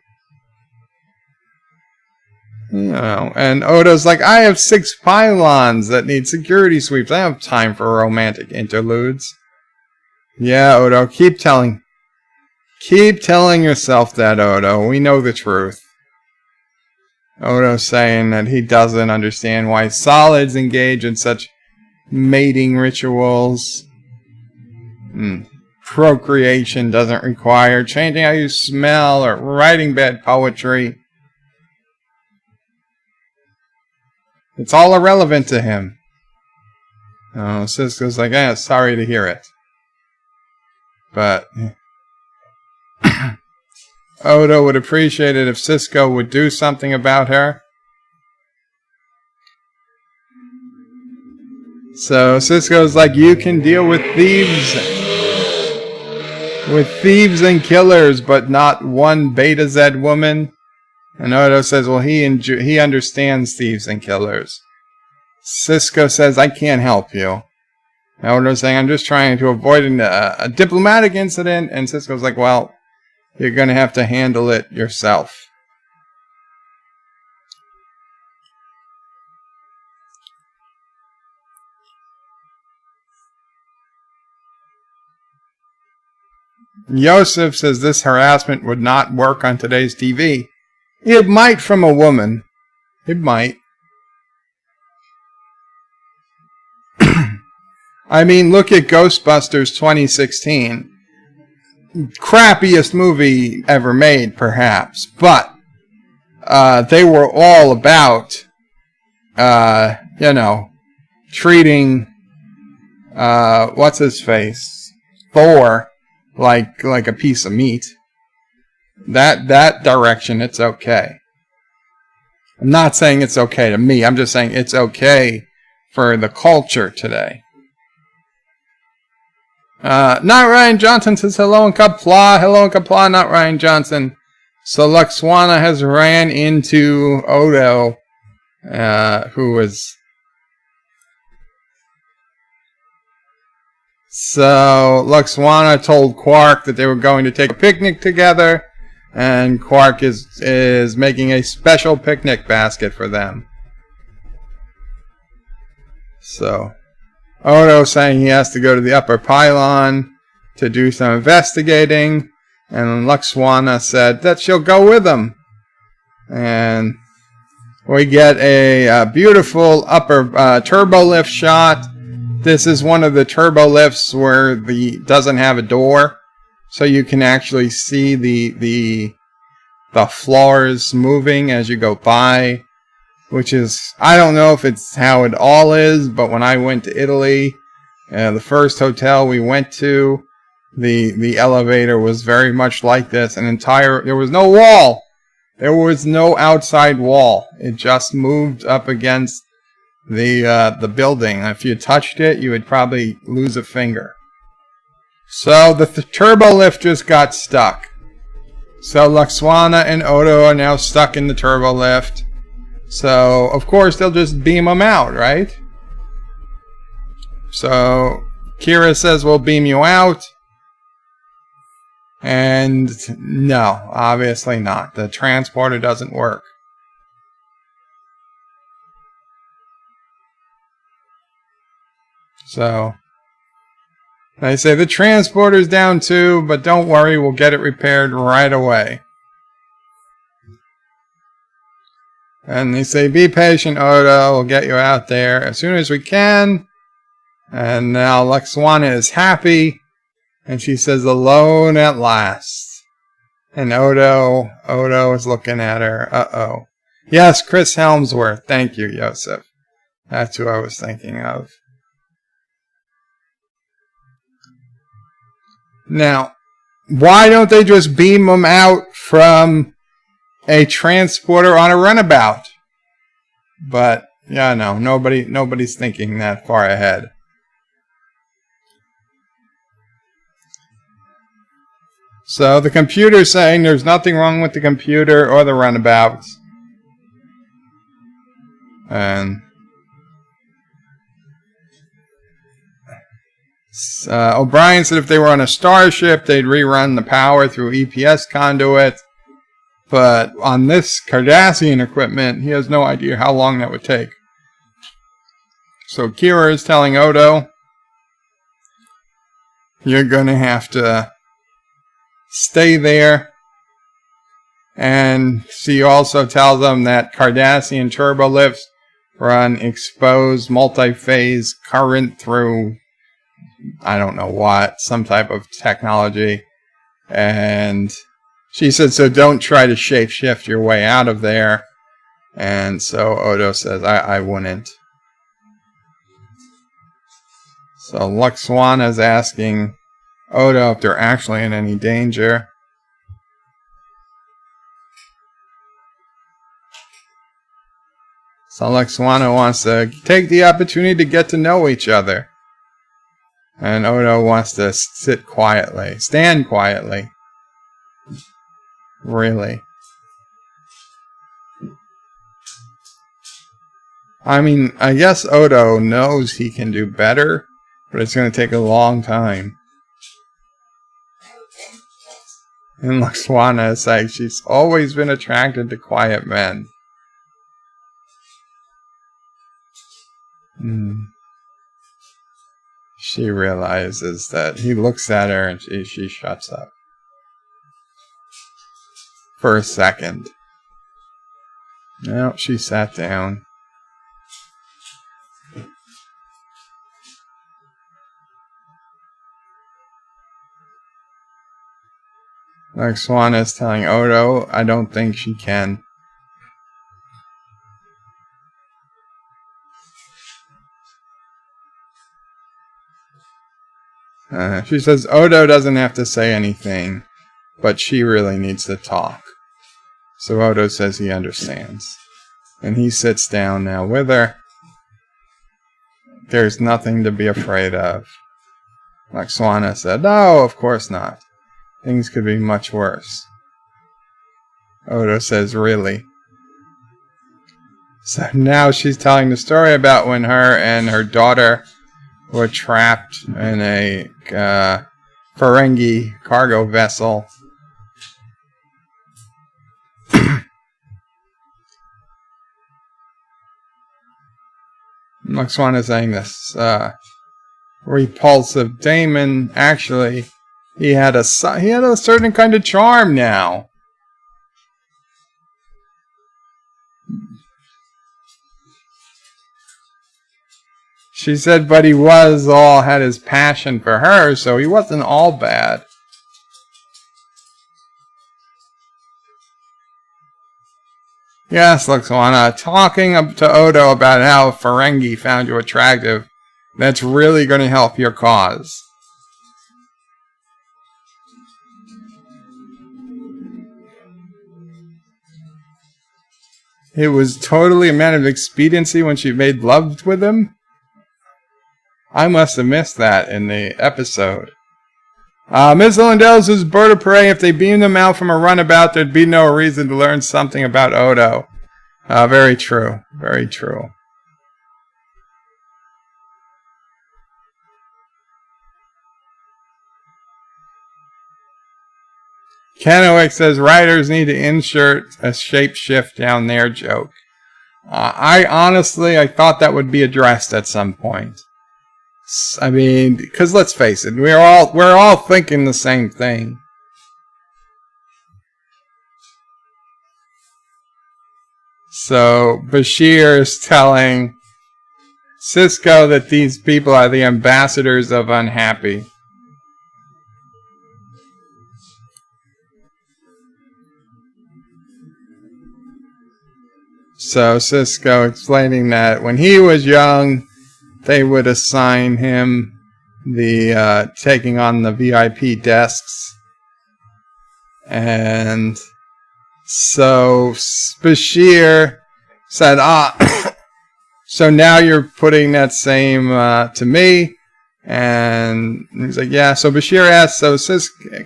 A: You know, and Odo's like, I have 6 pylons that need security sweeps. I don't have time for romantic interludes. Yeah, Odo, keep telling yourself that, Odo. We know the truth. Odo's saying that he doesn't understand why solids engage in such mating rituals. Procreation doesn't require changing how you smell or writing bad poetry. It's all irrelevant to him. Oh, Cisco's like, sorry to hear it. But Odo would appreciate it if Cisco would do something about her. So Cisco's like, you can deal with thieves and killers, but not one Beta Z woman. And Odo says, well, he understands thieves and killers. Cisco says, I can't help you. And Odo's saying, I'm just trying to avoid a diplomatic incident. And Cisco's like, well, you're going to have to handle it yourself. Yosef says this harassment would not work on today's TV. It might from a woman. It might. I mean, look at Ghostbusters 2016. Crappiest movie ever made, perhaps. But they were all about, treating, what's his face? Thor, like a piece of meat. That direction, it's okay. I'm not saying it's okay to me. I'm just saying it's okay for the culture today. Not Ryan Johnson says hello in Qapla. Hello in Qapla, not Ryan Johnson. So Lwaxana has ran into Odo, who was... So Lwaxana told Quark that they were going to take a picnic together, and Quark is making a special picnic basket for them. So Odo saying he has to go to the upper pylon to do some investigating, and Lwaxana said that she'll go with him. And we get a beautiful upper turbo lift shot. This is one of the turbo lifts where doesn't have a door, so you can actually see the floors moving as you go by, which is, I don't know if it's how it all is, but when I went to Italy, the first hotel we went to, the elevator was very much like this. There was no wall. There was no outside wall. It just moved up against the building. If you touched it, you would probably lose a finger. So the turbo lift just got stuck. So Lwaxana and Odo are now stuck in the turbo lift. So of course they'll just beam them out, right? So Kira says we'll beam you out. And no, obviously not. The transporter doesn't work. So they say the transporter's down too, but don't worry, we'll get it repaired right away. And they say, be patient, Odo, we'll get you out there as soon as we can. And now Lwaxana is happy, and she says, alone at last. And Odo is looking at her. Uh-oh. Yes, Chris Helmsworth. Thank you, Yosef. That's who I was thinking of. Now, why don't they just beam them out from a transporter on a runabout? But, yeah, no, nobody's thinking that far ahead. So the computer's saying there's nothing wrong with the computer or the runabout. And O'Brien said if they were on a starship, they'd rerun the power through EPS conduit. But on this Cardassian equipment, he has no idea how long that would take. So Kira is telling Odo, you're going to have to stay there. And she also tells them that Cardassian turbo lifts run exposed multi-phase current through I don't know what, some type of technology. And she said, so don't try to shape-shift your way out of there. And so Odo says, I wouldn't. So Lwaxana is asking Odo if they're actually in any danger. So Lwaxana wants to take the opportunity to get to know each other. And Odo wants to sit quietly. Stand quietly. Really. I mean, I guess Odo knows he can do better, but it's going to take a long time. And Lwaxana is like, she's always been attracted to quiet men. She realizes that he looks at her and she shuts up. For a second. No, she sat down. Lwaxana is telling Odo, I don't think she can. She says Odo doesn't have to say anything, but she really needs to talk. So Odo says he understands. And he sits down now with her. There's nothing to be afraid of. Lwaxana said, no, of course not. Things could be much worse. Odo says, really? So now she's telling the story about when her and her daughter were trapped in a Ferengi cargo vessel. Lwaxana is saying this repulsive Damon, actually, he had a certain kind of charm now. She said, but he had his passion for her, so he wasn't all bad. Yes, Lwaxana, talking to Odo about how Ferengi found you attractive, that's really going to help your cause. It was totally a matter of expediency when she made love with him. I must have missed that in the episode. Miss Lindell says, bird of prey, if they beamed them out from a runabout, there'd be no reason to learn something about Odo. Very true. Very true. Kennewick says, writers need to insert a shapeshift down their joke. I thought that would be addressed at some point. I mean, because let's face it, we're all thinking the same thing. So Bashir is telling Sisko that these people are the ambassadors of unhappy. So Sisko explaining that when he was young, they would assign him the taking on the VIP desks. And so Bashir said, so now you're putting that same to me. And he's like, yeah. So Bashir asked, so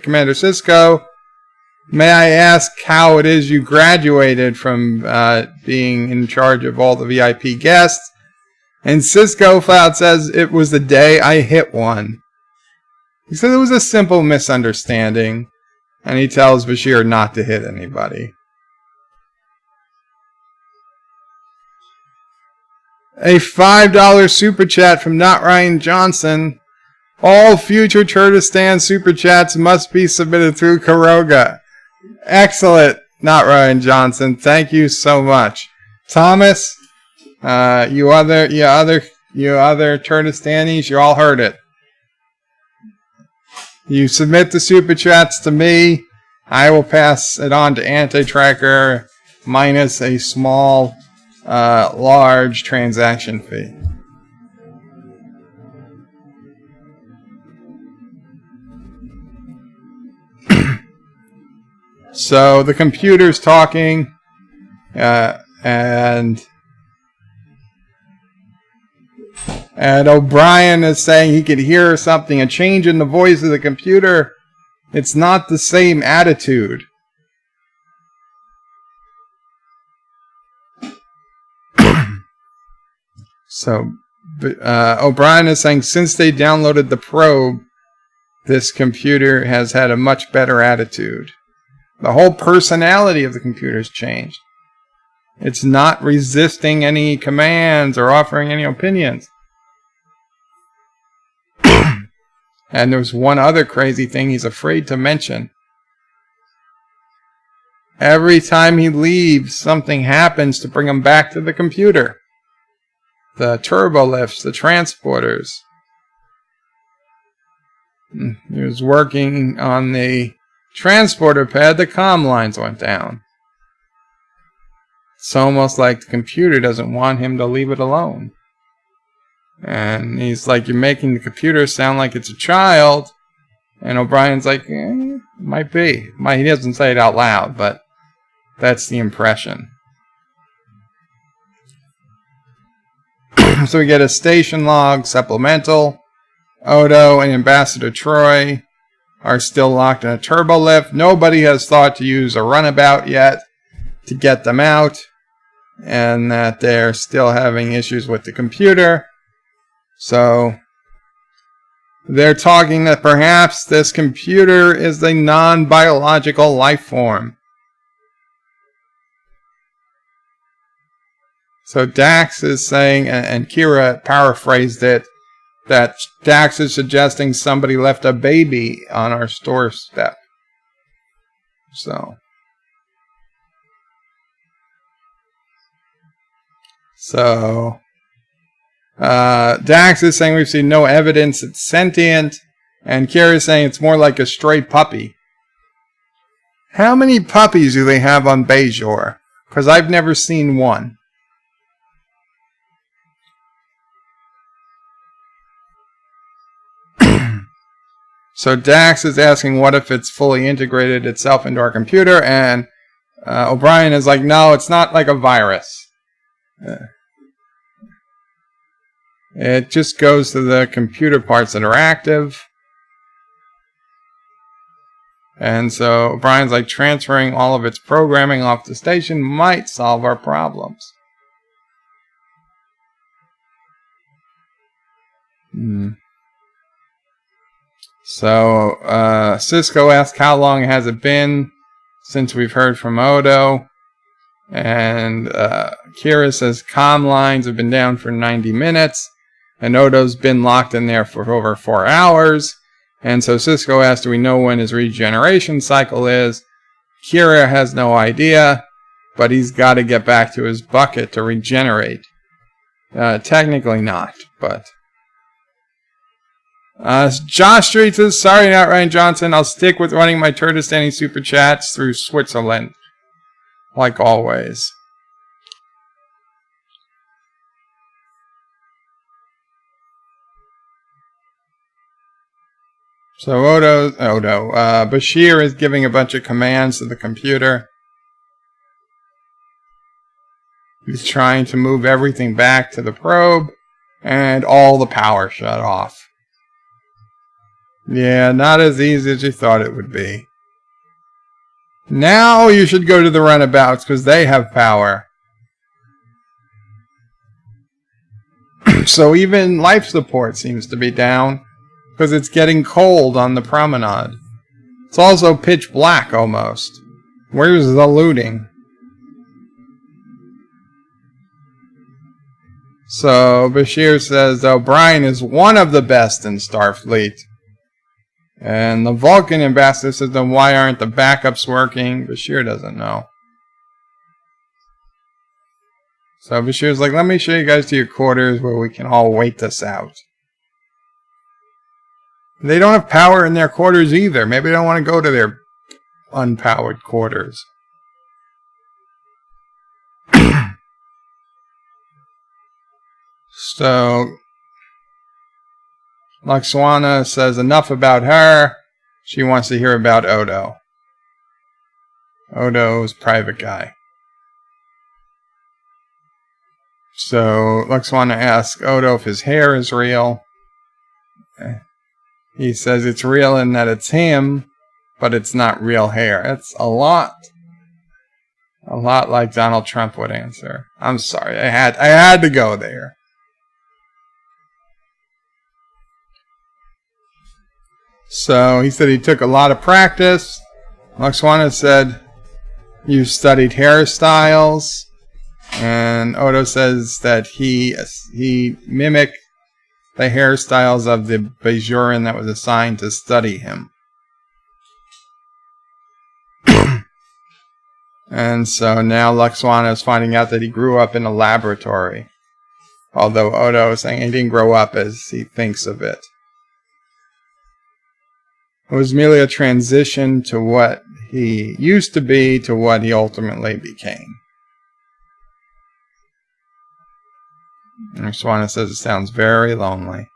A: Commander Sisko, may I ask how it is you graduated from being in charge of all the VIP guests? And Sisko flat says, it was the day I hit one. He said it was a simple misunderstanding. And he tells Bashir not to hit anybody. A $5 super chat from Not Ryan Johnson. All future Turtistan super chats must be submitted through Karoga. Excellent, Not Ryan Johnson. Thank you so much. Thomas, you other Turtistanis, you all heard it. You submit the super chats to me. I will pass it on to Anti-Tracker minus a small, large transaction fee. So the computer's talking, and O'Brien is saying he could hear something, a change in the voice of the computer. It's not the same attitude. So O'Brien is saying since they downloaded the probe, this computer has had a much better attitude. The whole personality of the computer has changed. It's not resisting any commands or offering any opinions. And there's one other crazy thing he's afraid to mention. Every time he leaves, something happens to bring him back to the computer. The turbo lifts, the transporters. He was working on the transporter pad, the comm lines went down. It's almost like the computer doesn't want him to leave it alone. And he's like, you're making the computer sound like it's a child. And O'Brien's like, might be. He doesn't say it out loud, but that's the impression. So we get a station log supplemental. Odo and Ambassador Troi are still locked in a turbo lift. Nobody has thought to use a runabout yet to get them out. And that they're still having issues with the computer. So they're talking that perhaps this computer is a non-biological life form. So Dax is saying, and Kira paraphrased it, that Dax is suggesting somebody left a baby on our doorstep. So Dax is saying we've seen no evidence it's sentient, and Kira is saying it's more like a stray puppy. How many puppies do they have on Bajor? Because I've never seen one. So Dax is asking what if it's fully integrated itself into our computer, and O'Brien is like, no, it's not like a virus. It just goes to the computer parts that are active. And so O'Brien's like, transferring all of its programming off the station might solve our problems. So Cisco asks how long has it been since we've heard from Odo. And Kira says comm lines have been down for 90 minutes. And Odo's been locked in there for over 4 hours. And so Cisco asks, do we know when his regeneration cycle is? Kira has no idea, but he's got to get back to his bucket to regenerate. Technically not, but... Josh Street says, sorry not Ryan Johnson, I'll stick with running my Turdistani super chats through Switzerland. Like always. So Bashir is giving a bunch of commands to the computer. He's trying to move everything back to the probe, and all the power shut off. Yeah, not as easy as you thought it would be. Now you should go to the runabouts, because they have power. So even life support seems to be down, because it's getting cold on the promenade. It's also pitch black, almost. Where's the looting? So Bashir says O'Brien is one of the best in Starfleet. And the Vulcan ambassador says, then why aren't the backups working? Bashir doesn't know. So Bashir's like, let me show you guys to your quarters where we can all wait this out. They don't have power in their quarters either. Maybe they don't want to go to their unpowered quarters. So Lwaxana says enough about her. She wants to hear about Odo. Odo's private guy. So Lwaxana asks Odo if his hair is real. He says it's real in that it's him, but it's not real hair. It's a lot like Donald Trump would answer. I'm sorry, I had to go there. So he said he took a lot of practice. Lwaxana said, you studied hairstyles. And Odo says that he mimicked the hairstyles of the Bajoran that was assigned to study him. And so now Lwaxana is finding out that he grew up in a laboratory. Although Odo is saying he didn't grow up as he thinks of it. It was merely a transition to what he used to be to what he ultimately became. And Swana says it sounds very lonely.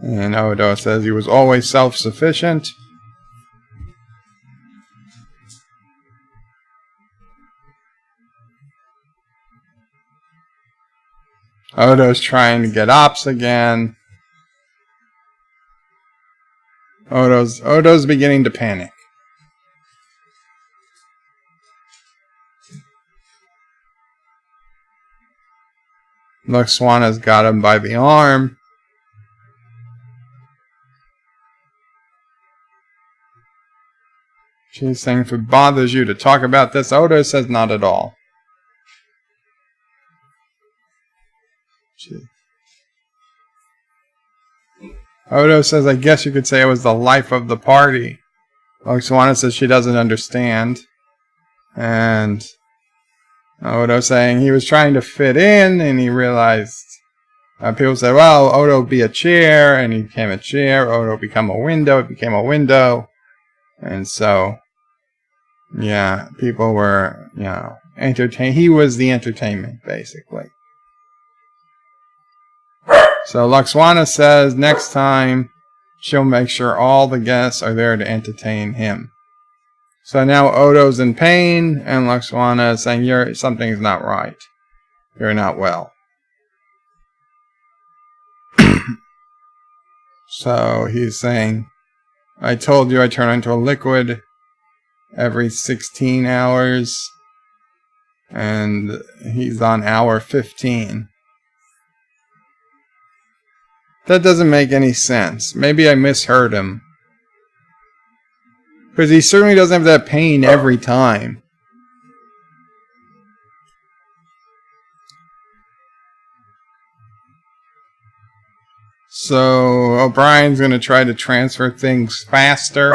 A: And Odo says he was always self-sufficient. Odo's trying to get ops again. Odo's beginning to panic. Lwaxana's got him by the arm. She's saying, if it bothers you to talk about this, Odo says not at all. Odo says, I guess you could say it was the life of the party. Lwaxana says she doesn't understand. And Odo saying he was trying to fit in, and he realized, people said, well, Odo be a chair, and he became a chair. Odo become a window, it became a window. And so, yeah, people were, entertained. He was the entertainment, basically. So Lwaxana says next time she'll make sure all the guests are there to entertain him. So now Odo's in pain, and Lwaxana is saying, something's not right. You're not well. So he's saying, I told you I turn into a liquid every 16 hours, and he's on hour 15. That doesn't make any sense. Maybe I misheard him. Because he certainly doesn't have that pain every time. So O'Brien's going to try to transfer things faster.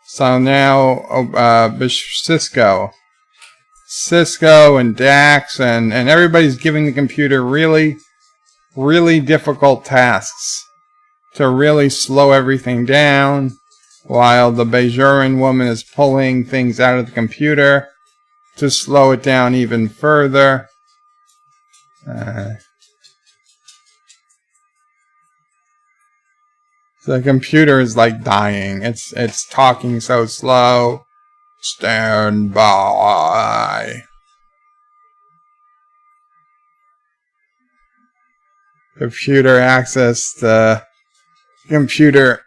A: So now Cisco and Dax and everybody's giving the computer really, really difficult tasks to really slow everything down, while the Bajoran woman is pulling things out of the computer to slow it down even further. The computer is like dying. It's talking so slow. Stand by. Computer access the computer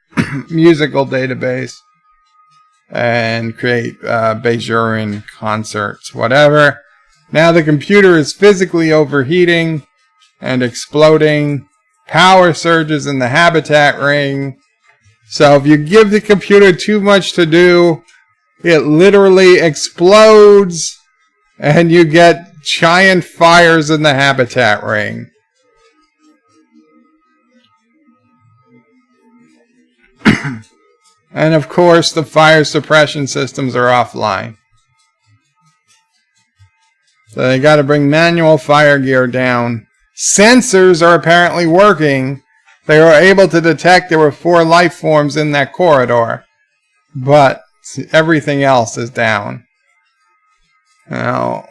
A: musical database and create Bajoran concerts, whatever. Now the computer is physically overheating and exploding. Power surges in the habitat ring. So if you give the computer too much to do, it literally explodes and you get giant fires in the habitat ring. And of course, the fire suppression systems are offline. So they got to bring manual fire gear down. Sensors are apparently working. They were able to detect there were 4 life forms in that corridor. But everything else is down. Now,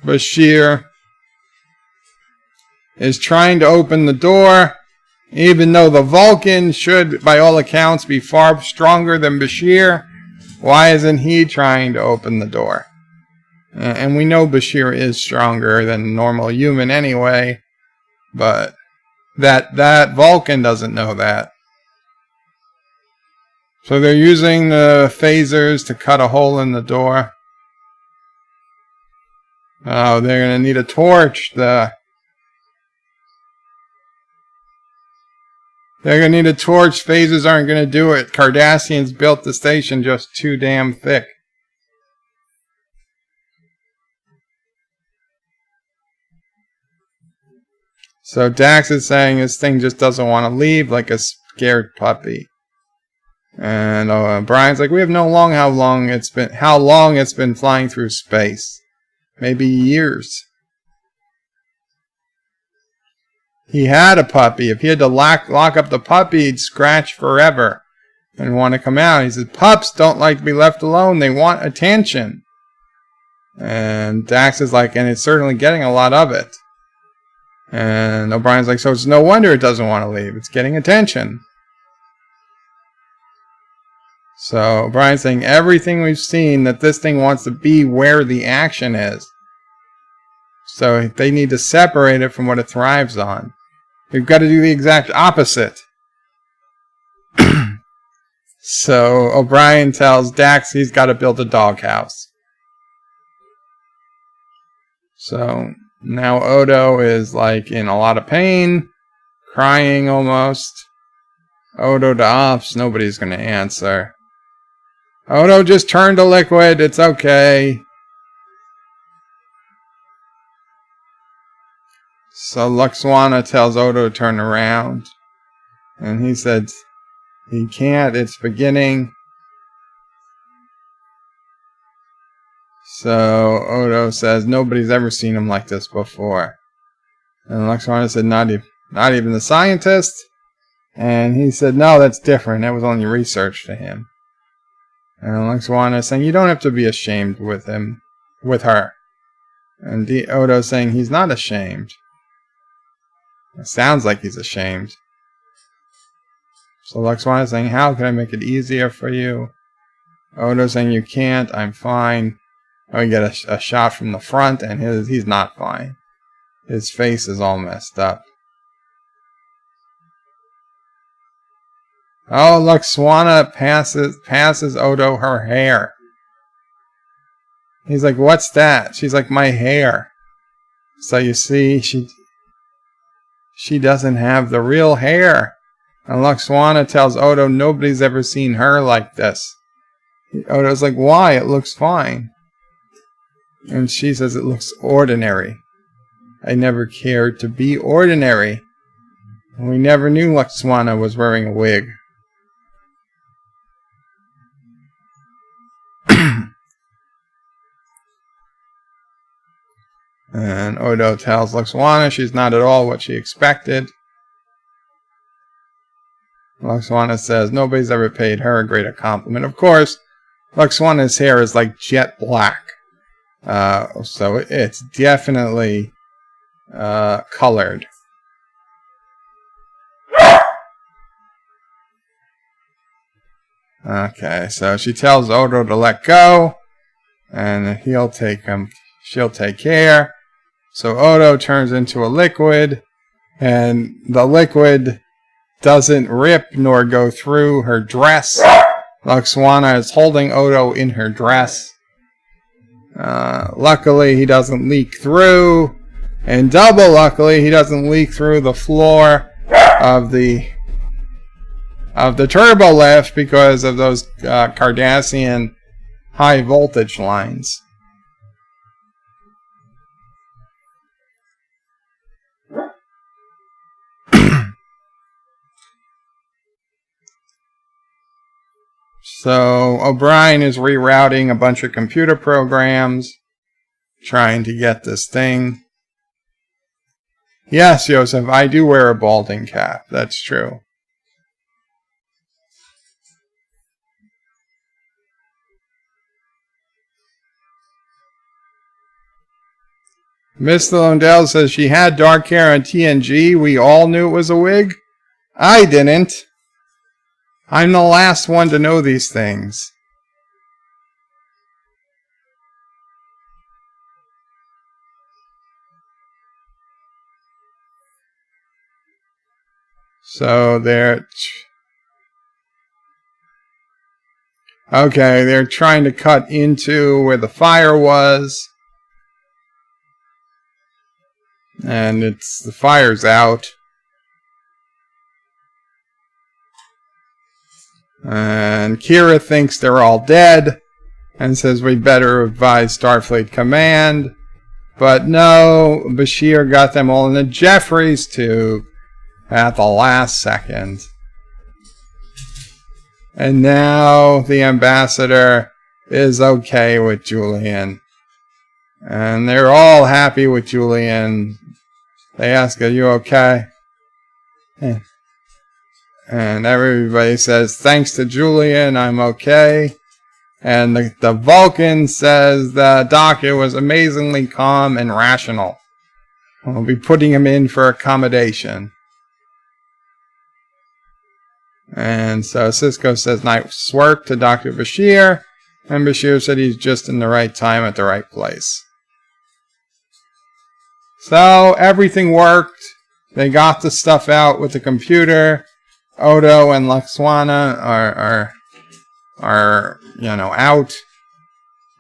A: Bashir is trying to open the door, even though the Vulcan should, by all accounts, be far stronger than Bashir. Why isn't he trying to open the door? And we know Bashir is stronger than a normal human anyway, but that Vulcan doesn't know that. So they're using the phasers to cut a hole in the door. Oh, they're going to need a torch. They're going to need a torch. Phasers aren't going to do it. Cardassians built the station just too damn thick. So Dax is saying this thing just doesn't want to leave like a scared puppy. And Brian's like, we have no long how long it's been flying through space. Maybe years. He had a puppy. If he had to lock up the puppy, he'd scratch forever and want to come out. He says, pups don't like to be left alone. They want attention. And Dax is like, and it's certainly getting a lot of it. And O'Brien's like, so it's no wonder it doesn't want to leave. It's getting attention. So O'Brien's saying everything we've seen that this thing wants to be where the action is. So they need to separate it from what it thrives on. We've got to do the exact opposite. So O'Brien tells Dax he's got to build a doghouse. So now Odo is like in a lot of pain, crying almost. Odo to Ops, nobody's going to answer. Odo just turned to liquid, it's okay. So Lwaxana tells Odo to turn around. And he said he can't, it's beginning. So Odo says nobody's ever seen him like this before. And Lwaxana said not even the scientist. And he said no, that's different. That was only research to him. And Lwaxana is saying you don't have to be ashamed with her. And Odo is saying he's not ashamed. It sounds like he's ashamed. So Lwaxana is saying, how can I make it easier for you? Odo saying you can't, I'm fine. And we get a shot from the front, and he's not fine. His face is all messed up. Oh, Lwaxana passes Odo her hair. He's like, what's that? She's like, my hair. So you see, she doesn't have the real hair. And Lwaxana tells Odo nobody's ever seen her like this. Odo's like, why? It looks fine. And she says it looks ordinary. I never cared to be ordinary. And we never knew Lwaxana was wearing a wig. And Odo tells Lwaxana she's not at all what she expected. Lwaxana says nobody's ever paid her a greater compliment. Of course, Lwaxana's hair is like jet black. So it's definitely colored. Okay, so she tells Odo to let go, and she'll take care. So Odo turns into a liquid, and the liquid doesn't rip nor go through her dress. Lwaxana is holding Odo in her dress. Luckily, he doesn't leak through, and double luckily, he doesn't leak through the floor of the turbo lift because of those Cardassian high voltage lines. So O'Brien is rerouting a bunch of computer programs, trying to get this thing. Yes, Joseph, I do wear a balding cap. That's true. Miss Londell says she had dark hair on TNG. We all knew it was a wig. I didn't. I'm the last one to know these things. So they're trying to cut into where the fire was. And the fire's out. And Kira thinks they're all dead and says we better advise Starfleet Command. But no, Bashir got them all in the Jeffries tube at the last second. And now the ambassador is okay with Julian. And they're all happy with Julian. They ask, are you okay? And everybody says, thanks to Julian, I'm okay. And the Vulcan says the doctor was amazingly calm and rational. We'll be putting him in for accommodation. And so Sisko says nice work to Dr. Bashir. And Bashir said he's just in the right time at the right place. So everything worked. They got the stuff out with the computer. Odo and Lwaxana are out.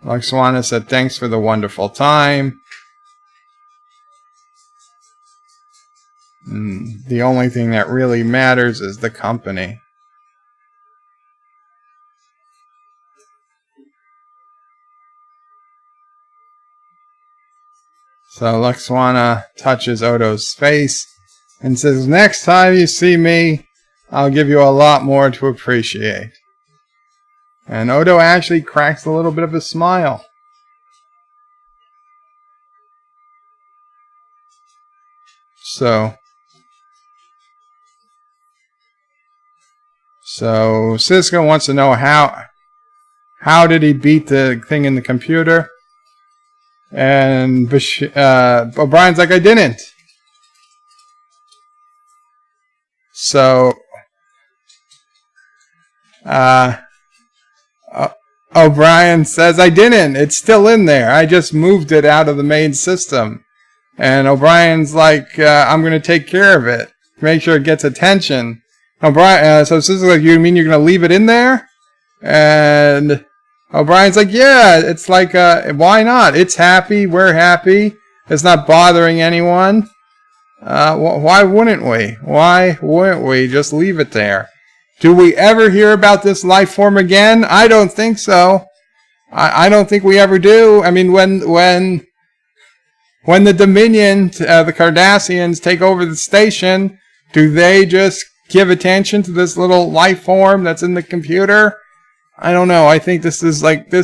A: Lwaxana said thanks for the wonderful time. The only thing that really matters is the company. So Lwaxana touches Odo's face and says, next time you see me, I'll give you a lot more to appreciate. And Odo actually cracks a little bit of a smile. So Sisko wants to know how did he beat the thing in the computer? And O'Brien's like, I didn't. So O'Brien says, I didn't. It's still in there. I just moved it out of the main system. And O'Brien's like, I'm going to take care of it. Make sure it gets attention. O'Brien, so Sisko's like, you mean you're going to leave it in there? And O'Brien's like, yeah, it's like, why not? It's happy. We're happy. It's not bothering anyone. Why wouldn't we? Why wouldn't we just leave it there? Do we ever hear about this life form again? I don't think so. I don't think we ever do. I mean, when the Dominion, the Cardassians take over the station, do they just give attention to this little life form that's in the computer? I don't know. I think this is like the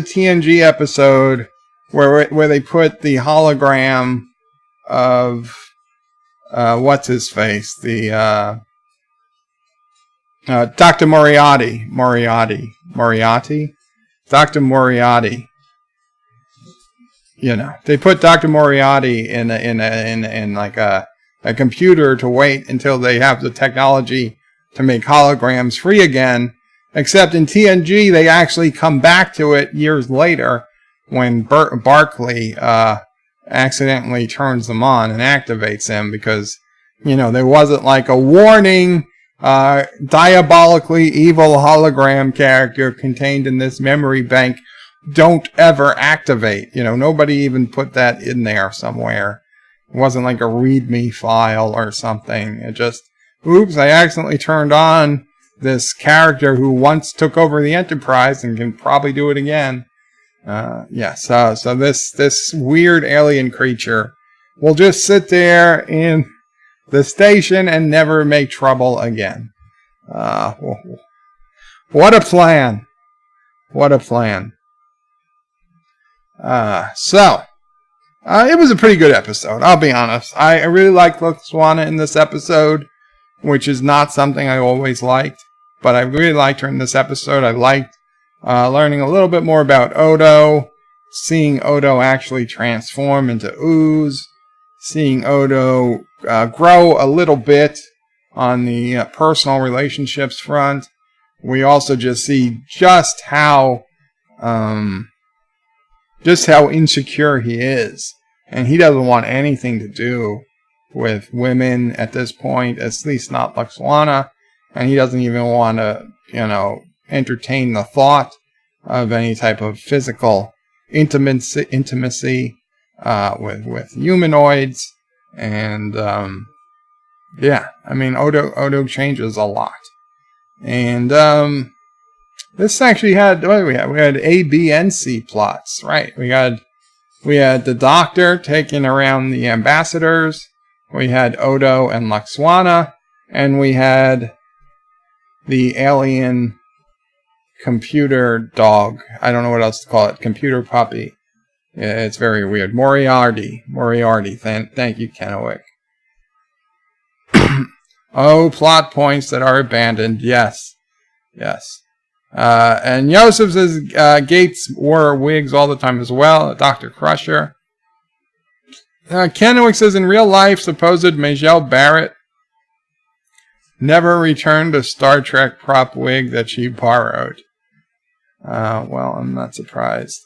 A: TNG episode where they put the hologram of what's his face, the Dr. Moriarty, Dr. Moriarty. You know, they put Dr. Moriarty in like a computer to wait until they have the technology to make holograms free again. Except in TNG, they actually come back to it years later when Barclay accidentally turns them on and activates them because, you know, there wasn't like a warning, diabolically evil hologram character contained in this memory bank. Don't ever activate. You know, nobody even put that in there somewhere. It wasn't like a README file or something. It just, oops, I accidentally turned on this character who once took over the Enterprise and can probably do it again. So this weird alien creature will just sit there in the station and never make trouble again. What a plan. What a plan. It was a pretty good episode, I'll be honest. I really liked Lwaxana in this episode, which is not something I always liked, but I really liked her in this episode. I liked learning a little bit more about Odo, seeing Odo actually transform into ooze, seeing Odo grow a little bit on the personal relationships front. We also just see just how insecure he is. And he doesn't want anything to do with women at this point, at least not Lwaxana. And he doesn't even want to, entertain the thought of any type of physical intimacy with humanoids. And, Odo changes a lot. And this actually had, what did we have? We had A, B, and C plots, right? We had the Doctor taking around the ambassadors. We had Odo and Lwaxana, and we had the alien computer dog. I don't know what else to call it. Computer puppy. Yeah, it's very weird. Moriarty. Thank you, Kennewick. Oh, plot points that are abandoned. Yes. And Yosef says Gates wore wigs all the time as well. Dr. Crusher. Kennewick says in real life, supposed Majel Barrett never returned a Star Trek prop wig that she borrowed. Well, I'm not surprised.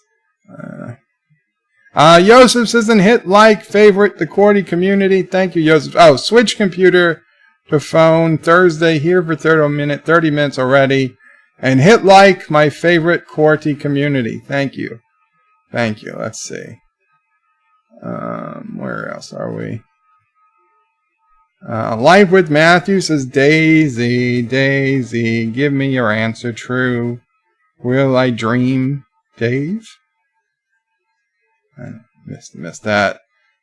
A: Yosef says in hit like favorite the QWERTY community. Thank you, Yosef. Oh, switch computer to phone Thursday here for 30 minutes already. And hit like my favorite QWERTY community. Thank you. Let's see. Where else are we? Life with Matthew says Daisy, give me your answer true. Will I dream, Dave? I missed that.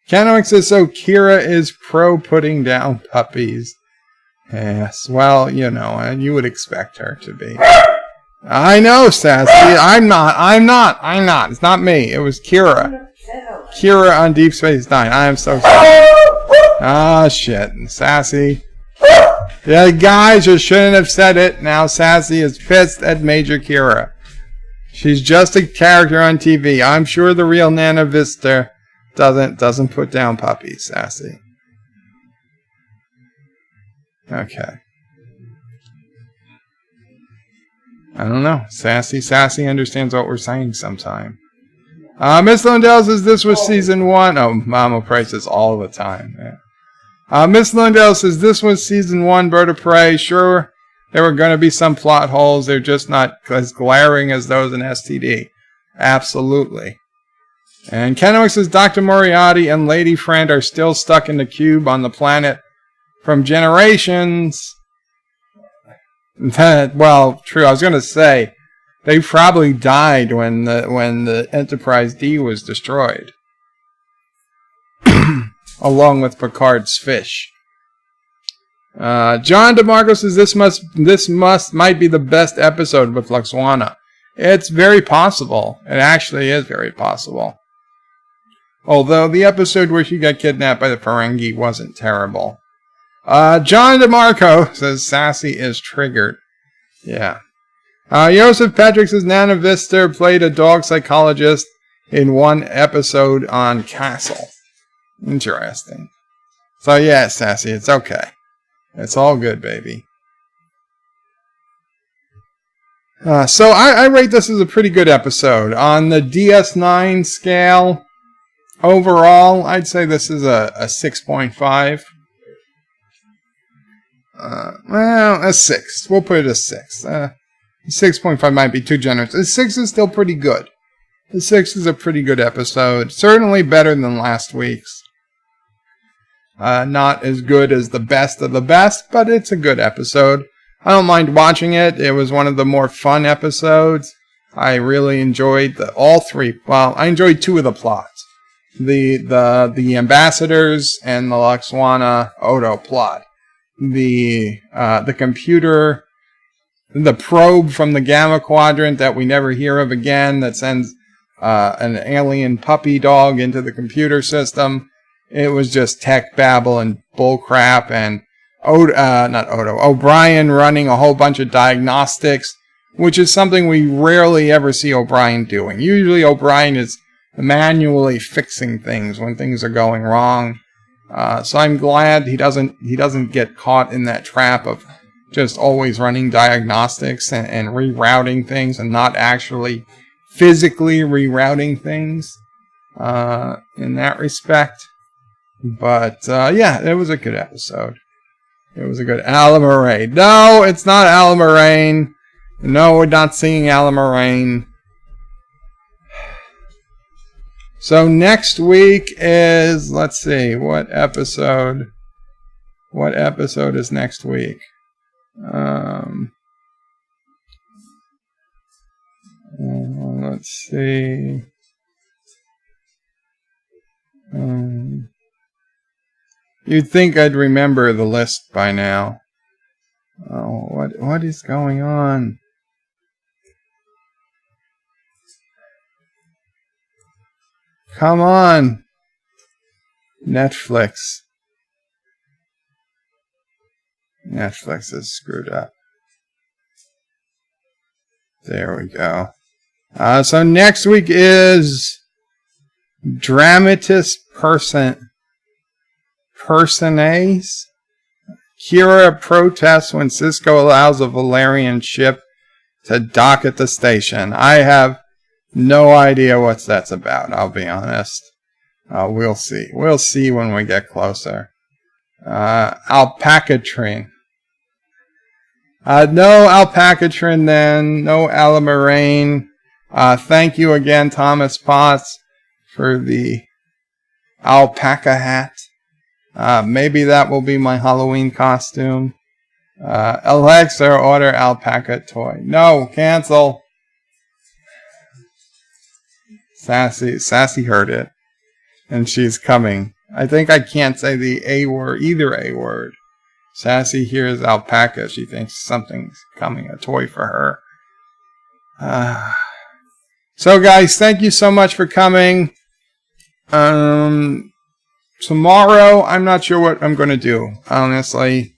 A: Kennewick says so Kira is pro putting down puppies. Yes, well, you know, you would expect her to be. I know, Sassy. I'm not. It's not me. It was Kira. Kira on Deep Space Nine. I am so sorry. Ah, shit. Sassy. Yeah, guys, you shouldn't have said it. Now Sassy is pissed at Major Kira. She's just a character on TV. I'm sure the real Nana Vista doesn't put down puppies, Sassy. Okay. I don't know. Sassy understands what we're saying sometime. Miss Lundell says this was season 1. Oh, Mama Prey says all the time. Yeah. Miss Lundell says this was season 1, Bird of Prey. Sure, there were going to be some plot holes. They're just not as glaring as those in STD. Absolutely. And Kennewick says Dr. Moriarty and Lady Friend are still stuck in the cube on the planet from generations. Well, true. I was going to say they probably died when the Enterprise D was destroyed, along with Picard's fish. John DeMarco says this might be the best episode with Lwaxana. It's very possible. It actually is very possible. Although the episode where she got kidnapped by the Ferengi wasn't terrible. John DeMarco says Sassy is triggered. Yeah. Joseph Patrick says Nana Vista played a dog psychologist in one episode on Castle. Interesting. So yeah, Sassy, it's okay. It's all good, baby. So I rate this as a pretty good episode. On the DS9 scale, overall, I'd say this is a 6.5. Well, a 6. We'll put it a 6. 6.5 might be too generous. A 6 is still pretty good. The 6 is a pretty good episode. Certainly better than last week's. Not as good as the best of the best, but it's a good episode. I don't mind watching it. It was one of the more fun episodes. I really enjoyed all three. Well, I enjoyed 2 of the plots. The ambassadors and the Lwaxana Odo plot. The computer, the probe from the Gamma Quadrant that we never hear of again that sends an alien puppy dog into the computer system. It was just tech babble and bullcrap, and O'Brien running a whole bunch of diagnostics, which is something we rarely ever see O'Brien doing. Usually O'Brien is manually fixing things when things are going wrong. So I'm glad he doesn't get caught in that trap of just always running diagnostics and rerouting things and not actually physically rerouting things in that respect. But yeah, it was a good episode. It was a good Alan Moraine. No, it's not Alan Moraine. No, we're not singing Alan Moraine. So next week is, let's see, what episode is next week? Let's see. You'd think I'd remember the list by now. Oh, what is going on? Come on, Netflix. Netflix is screwed up. There we go. So next week is Dramatis Personae. Kira protests when Cisco allows a Valerian ship to dock at the station. I have no idea what that's about, I'll be honest. We'll see. We'll see when we get closer. Alpacatrin. No Alpacatrin then. No Alamarain. Thank you again, Thomas Potts, for the alpaca hat. Maybe that will be my Halloween costume. Alexa, order alpaca toy. No, cancel. Sassy heard it, and she's coming. I think I can't say the A word, either A word. Sassy hears alpaca. She thinks something's coming, a toy for her. So guys, thank you so much for coming. Tomorrow, I'm not sure what I'm going to do, honestly.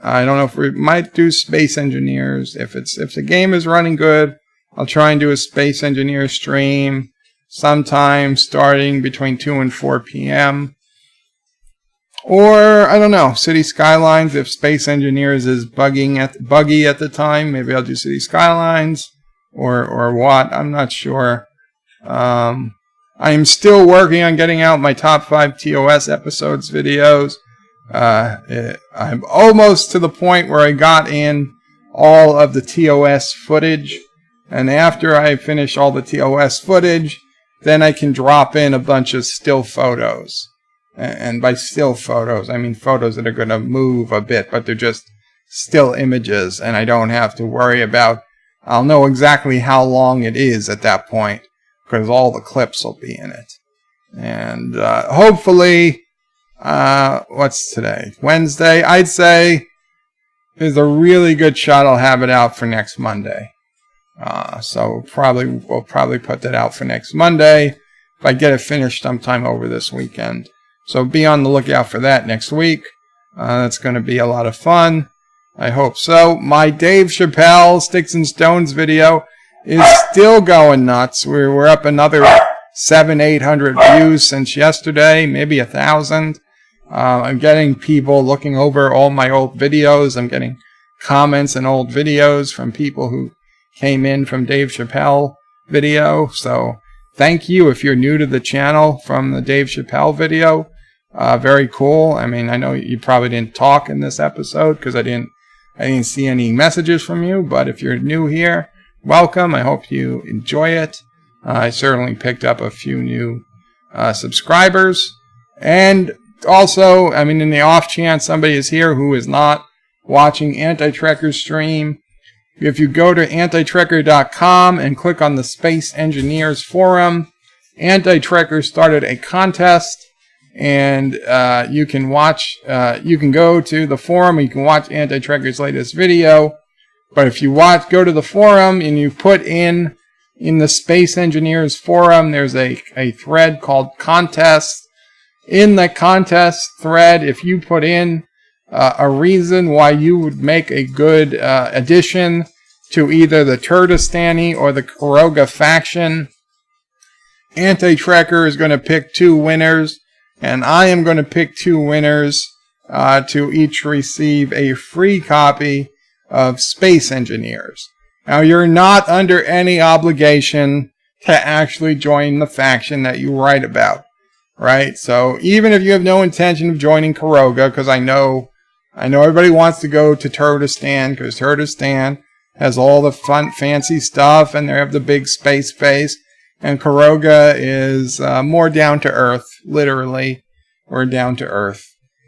A: I don't know if we might do Space Engineers. If the game is running good, I'll try and do a Space Engineer stream sometime starting between 2 and 4 p.m. Or, I don't know, City Skylines. If Space Engineers is buggy at the time, maybe I'll do City Skylines or what. I'm not sure. I'm still working on getting out my top 5 TOS episodes videos. I'm almost to the point where I got in all of the TOS footage. And after I finish all the TOS footage, then I can drop in a bunch of still photos. And by still photos, I mean photos that are going to move a bit, but they're just still images. And I don't have to worry about, I'll know exactly how long it is at that point, because all the clips will be in it. And hopefully, what's today? Wednesday. I'd say there's a really good shot I'll have it out for next Monday. So we'll probably put that out for next Monday if I get it finished sometime over this weekend. So be on the lookout for that next week. That's going to be a lot of fun. I hope so. My Dave Chappelle Sticks and Stones video is still going nuts. We're up another 700-800 views since yesterday, maybe 1,000. I'm getting people looking over all my old videos. I'm getting comments and old videos from people who came in from Dave Chappelle video. So thank you if you're new to the channel from the Dave Chappelle video. Very cool. I mean, I know you probably didn't talk in this episode because I didn't see any messages from you. But if you're new here, welcome. I hope you enjoy it. I certainly picked up a few new subscribers. And also, I mean, in the off chance somebody is here who is not watching Anti-Trekker's stream, if you go to antitrekker.com and click on the Space Engineers Forum, Anti-Trekker started a contest, and you can go to the forum and you can watch Anti-Trekker's latest video. But if you go to the forum and you put in the Space Engineers Forum, there's a thread called Contest. In the contest thread, if you put in a reason why you would make a good addition to either the Turdistani or the Kuroga faction, Anti-Trekker is going to pick 2 winners, and I am going to pick 2 winners to each receive a free copy of Space Engineers. Now, you're not under any obligation to actually join the faction that you write about, right? So even if you have no intention of joining Kuroga, because I know everybody wants to go to Turdistan, because Turdistan has all the fun, fancy stuff, and they have the big space base, and Kuroga is more down to earth, literally. We're down to earth,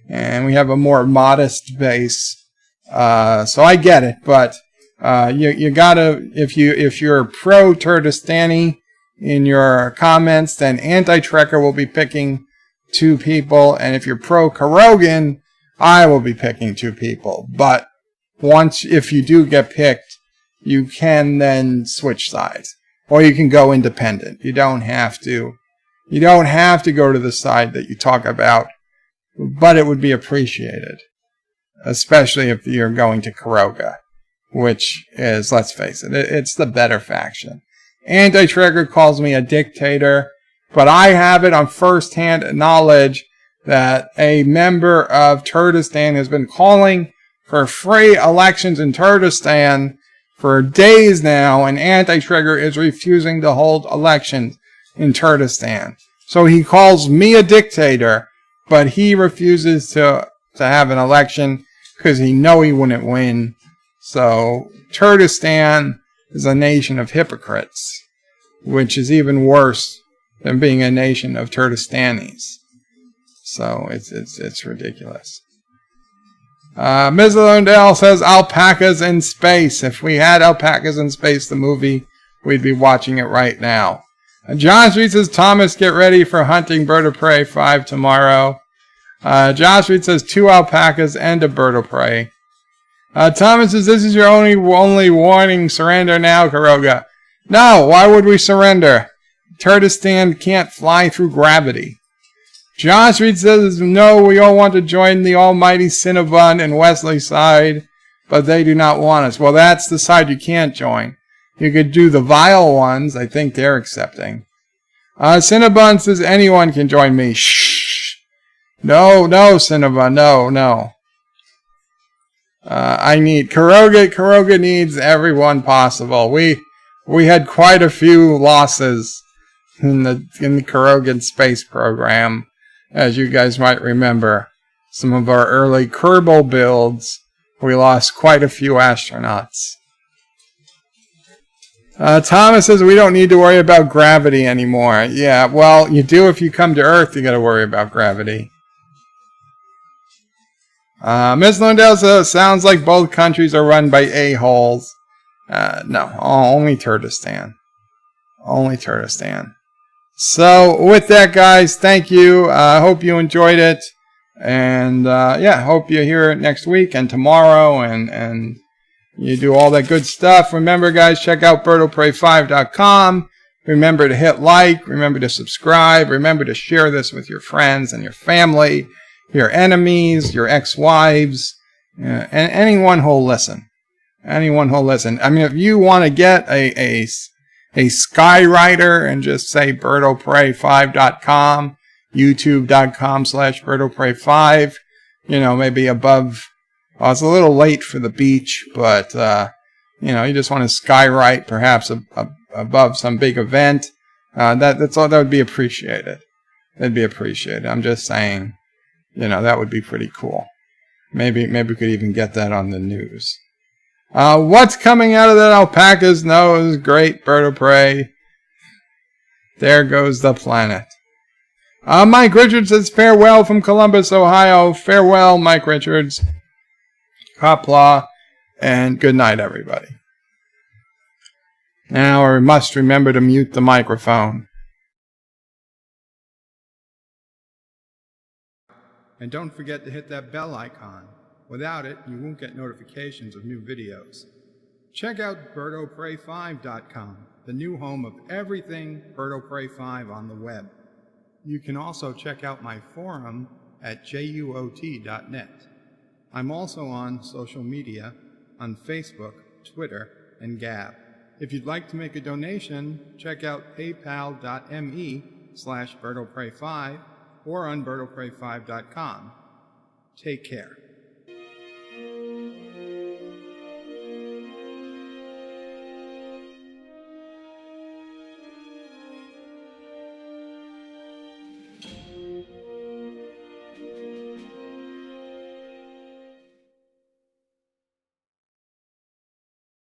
A: and we have a more modest base. So I get it, but You gotta, if you're pro Turdistani in your comments, then Anti-Trekker will be picking 2 people, and if you're pro Karogan, I will be picking 2 people. But if you do get picked, you can then switch sides, or you can go independent. You don't have to go to the side that you talk about, but it would be appreciated, especially if you're going to Karoga, which is, let's face it, it's the better faction. Anti-Trekker calls me a dictator, but I have it on first-hand knowledge that a member of Turdistan has been calling for free elections in Turdistan for days now, and Anti-Trekker is refusing to hold elections in Turdistan. So he calls me a dictator, but he refuses to have an election because he wouldn't win. So Turdistan is a nation of hypocrites, which is even worse than being a nation of Turdistanis. So it's ridiculous. Ms. Lundell says alpacas in space. If we had alpacas in space, the movie, we'd be watching it right now. John Street says, Thomas, get ready for hunting Bird of Prey 5 tomorrow. John Street says 2 alpacas and a bird of prey. Thomas says, this is your only warning. Surrender now, Karoga. No, why would we surrender? Turdistan can't fly through gravity. John Street says, no, we all want to join the almighty Cinnabon and Wesley side, but they do not want us. Well, that's the side you can't join. You could do the vile ones. I think they're accepting. Cinnabon says, anyone can join me. Shh. No, Cinnabon, no. Karoga needs everyone possible. We had quite a few losses in the Karogan space program, as you guys might remember. Some of our early Kerbal builds, we lost quite a few astronauts. Thomas says we don't need to worry about gravity anymore. Yeah, well, you do if you come to Earth, you gotta worry about gravity. Ms. Lundell says, sounds like both countries are run by a-holes. No, only Turdistan. Only Turdistan. So, with that, guys, thank you. I hope you enjoyed it. And, hope you hear it next week and tomorrow, and you do all that good stuff. Remember, guys, check out birdoprey5.com. Remember to hit like. Remember to subscribe. Remember to share this with your friends and your family, your enemies, your ex-wives, and anyone who'll listen. Anyone who'll listen. I mean, if you want to get a skywriter and just say birdoprey5.com, youtube.com/birdoprey5, maybe above. Well, it's a little late for the beach, but, you just want to skywrite perhaps above some big event. That's all. That would be appreciated. That'd be appreciated. I'm just saying, that would be pretty cool. Maybe we could even get that on the news. What's coming out of that alpaca's nose? Great, Bird of Prey. There goes the planet. Mike Richards says farewell from Columbus, Ohio. Farewell, Mike Richards. Qapla, and good night, everybody. Now we must remember to mute the microphone. And don't forget to hit that bell icon. Without it, you won't get notifications of new videos. Check out birdoprey5.com, the new home of everything Bird of Prey 5 on the web. You can also check out my forum at juot.net. I'm also on social media, on Facebook, Twitter, and Gab. If you'd like to make a donation, check out paypal.me/birdoprey5 or on birdoprey5.com. Take care.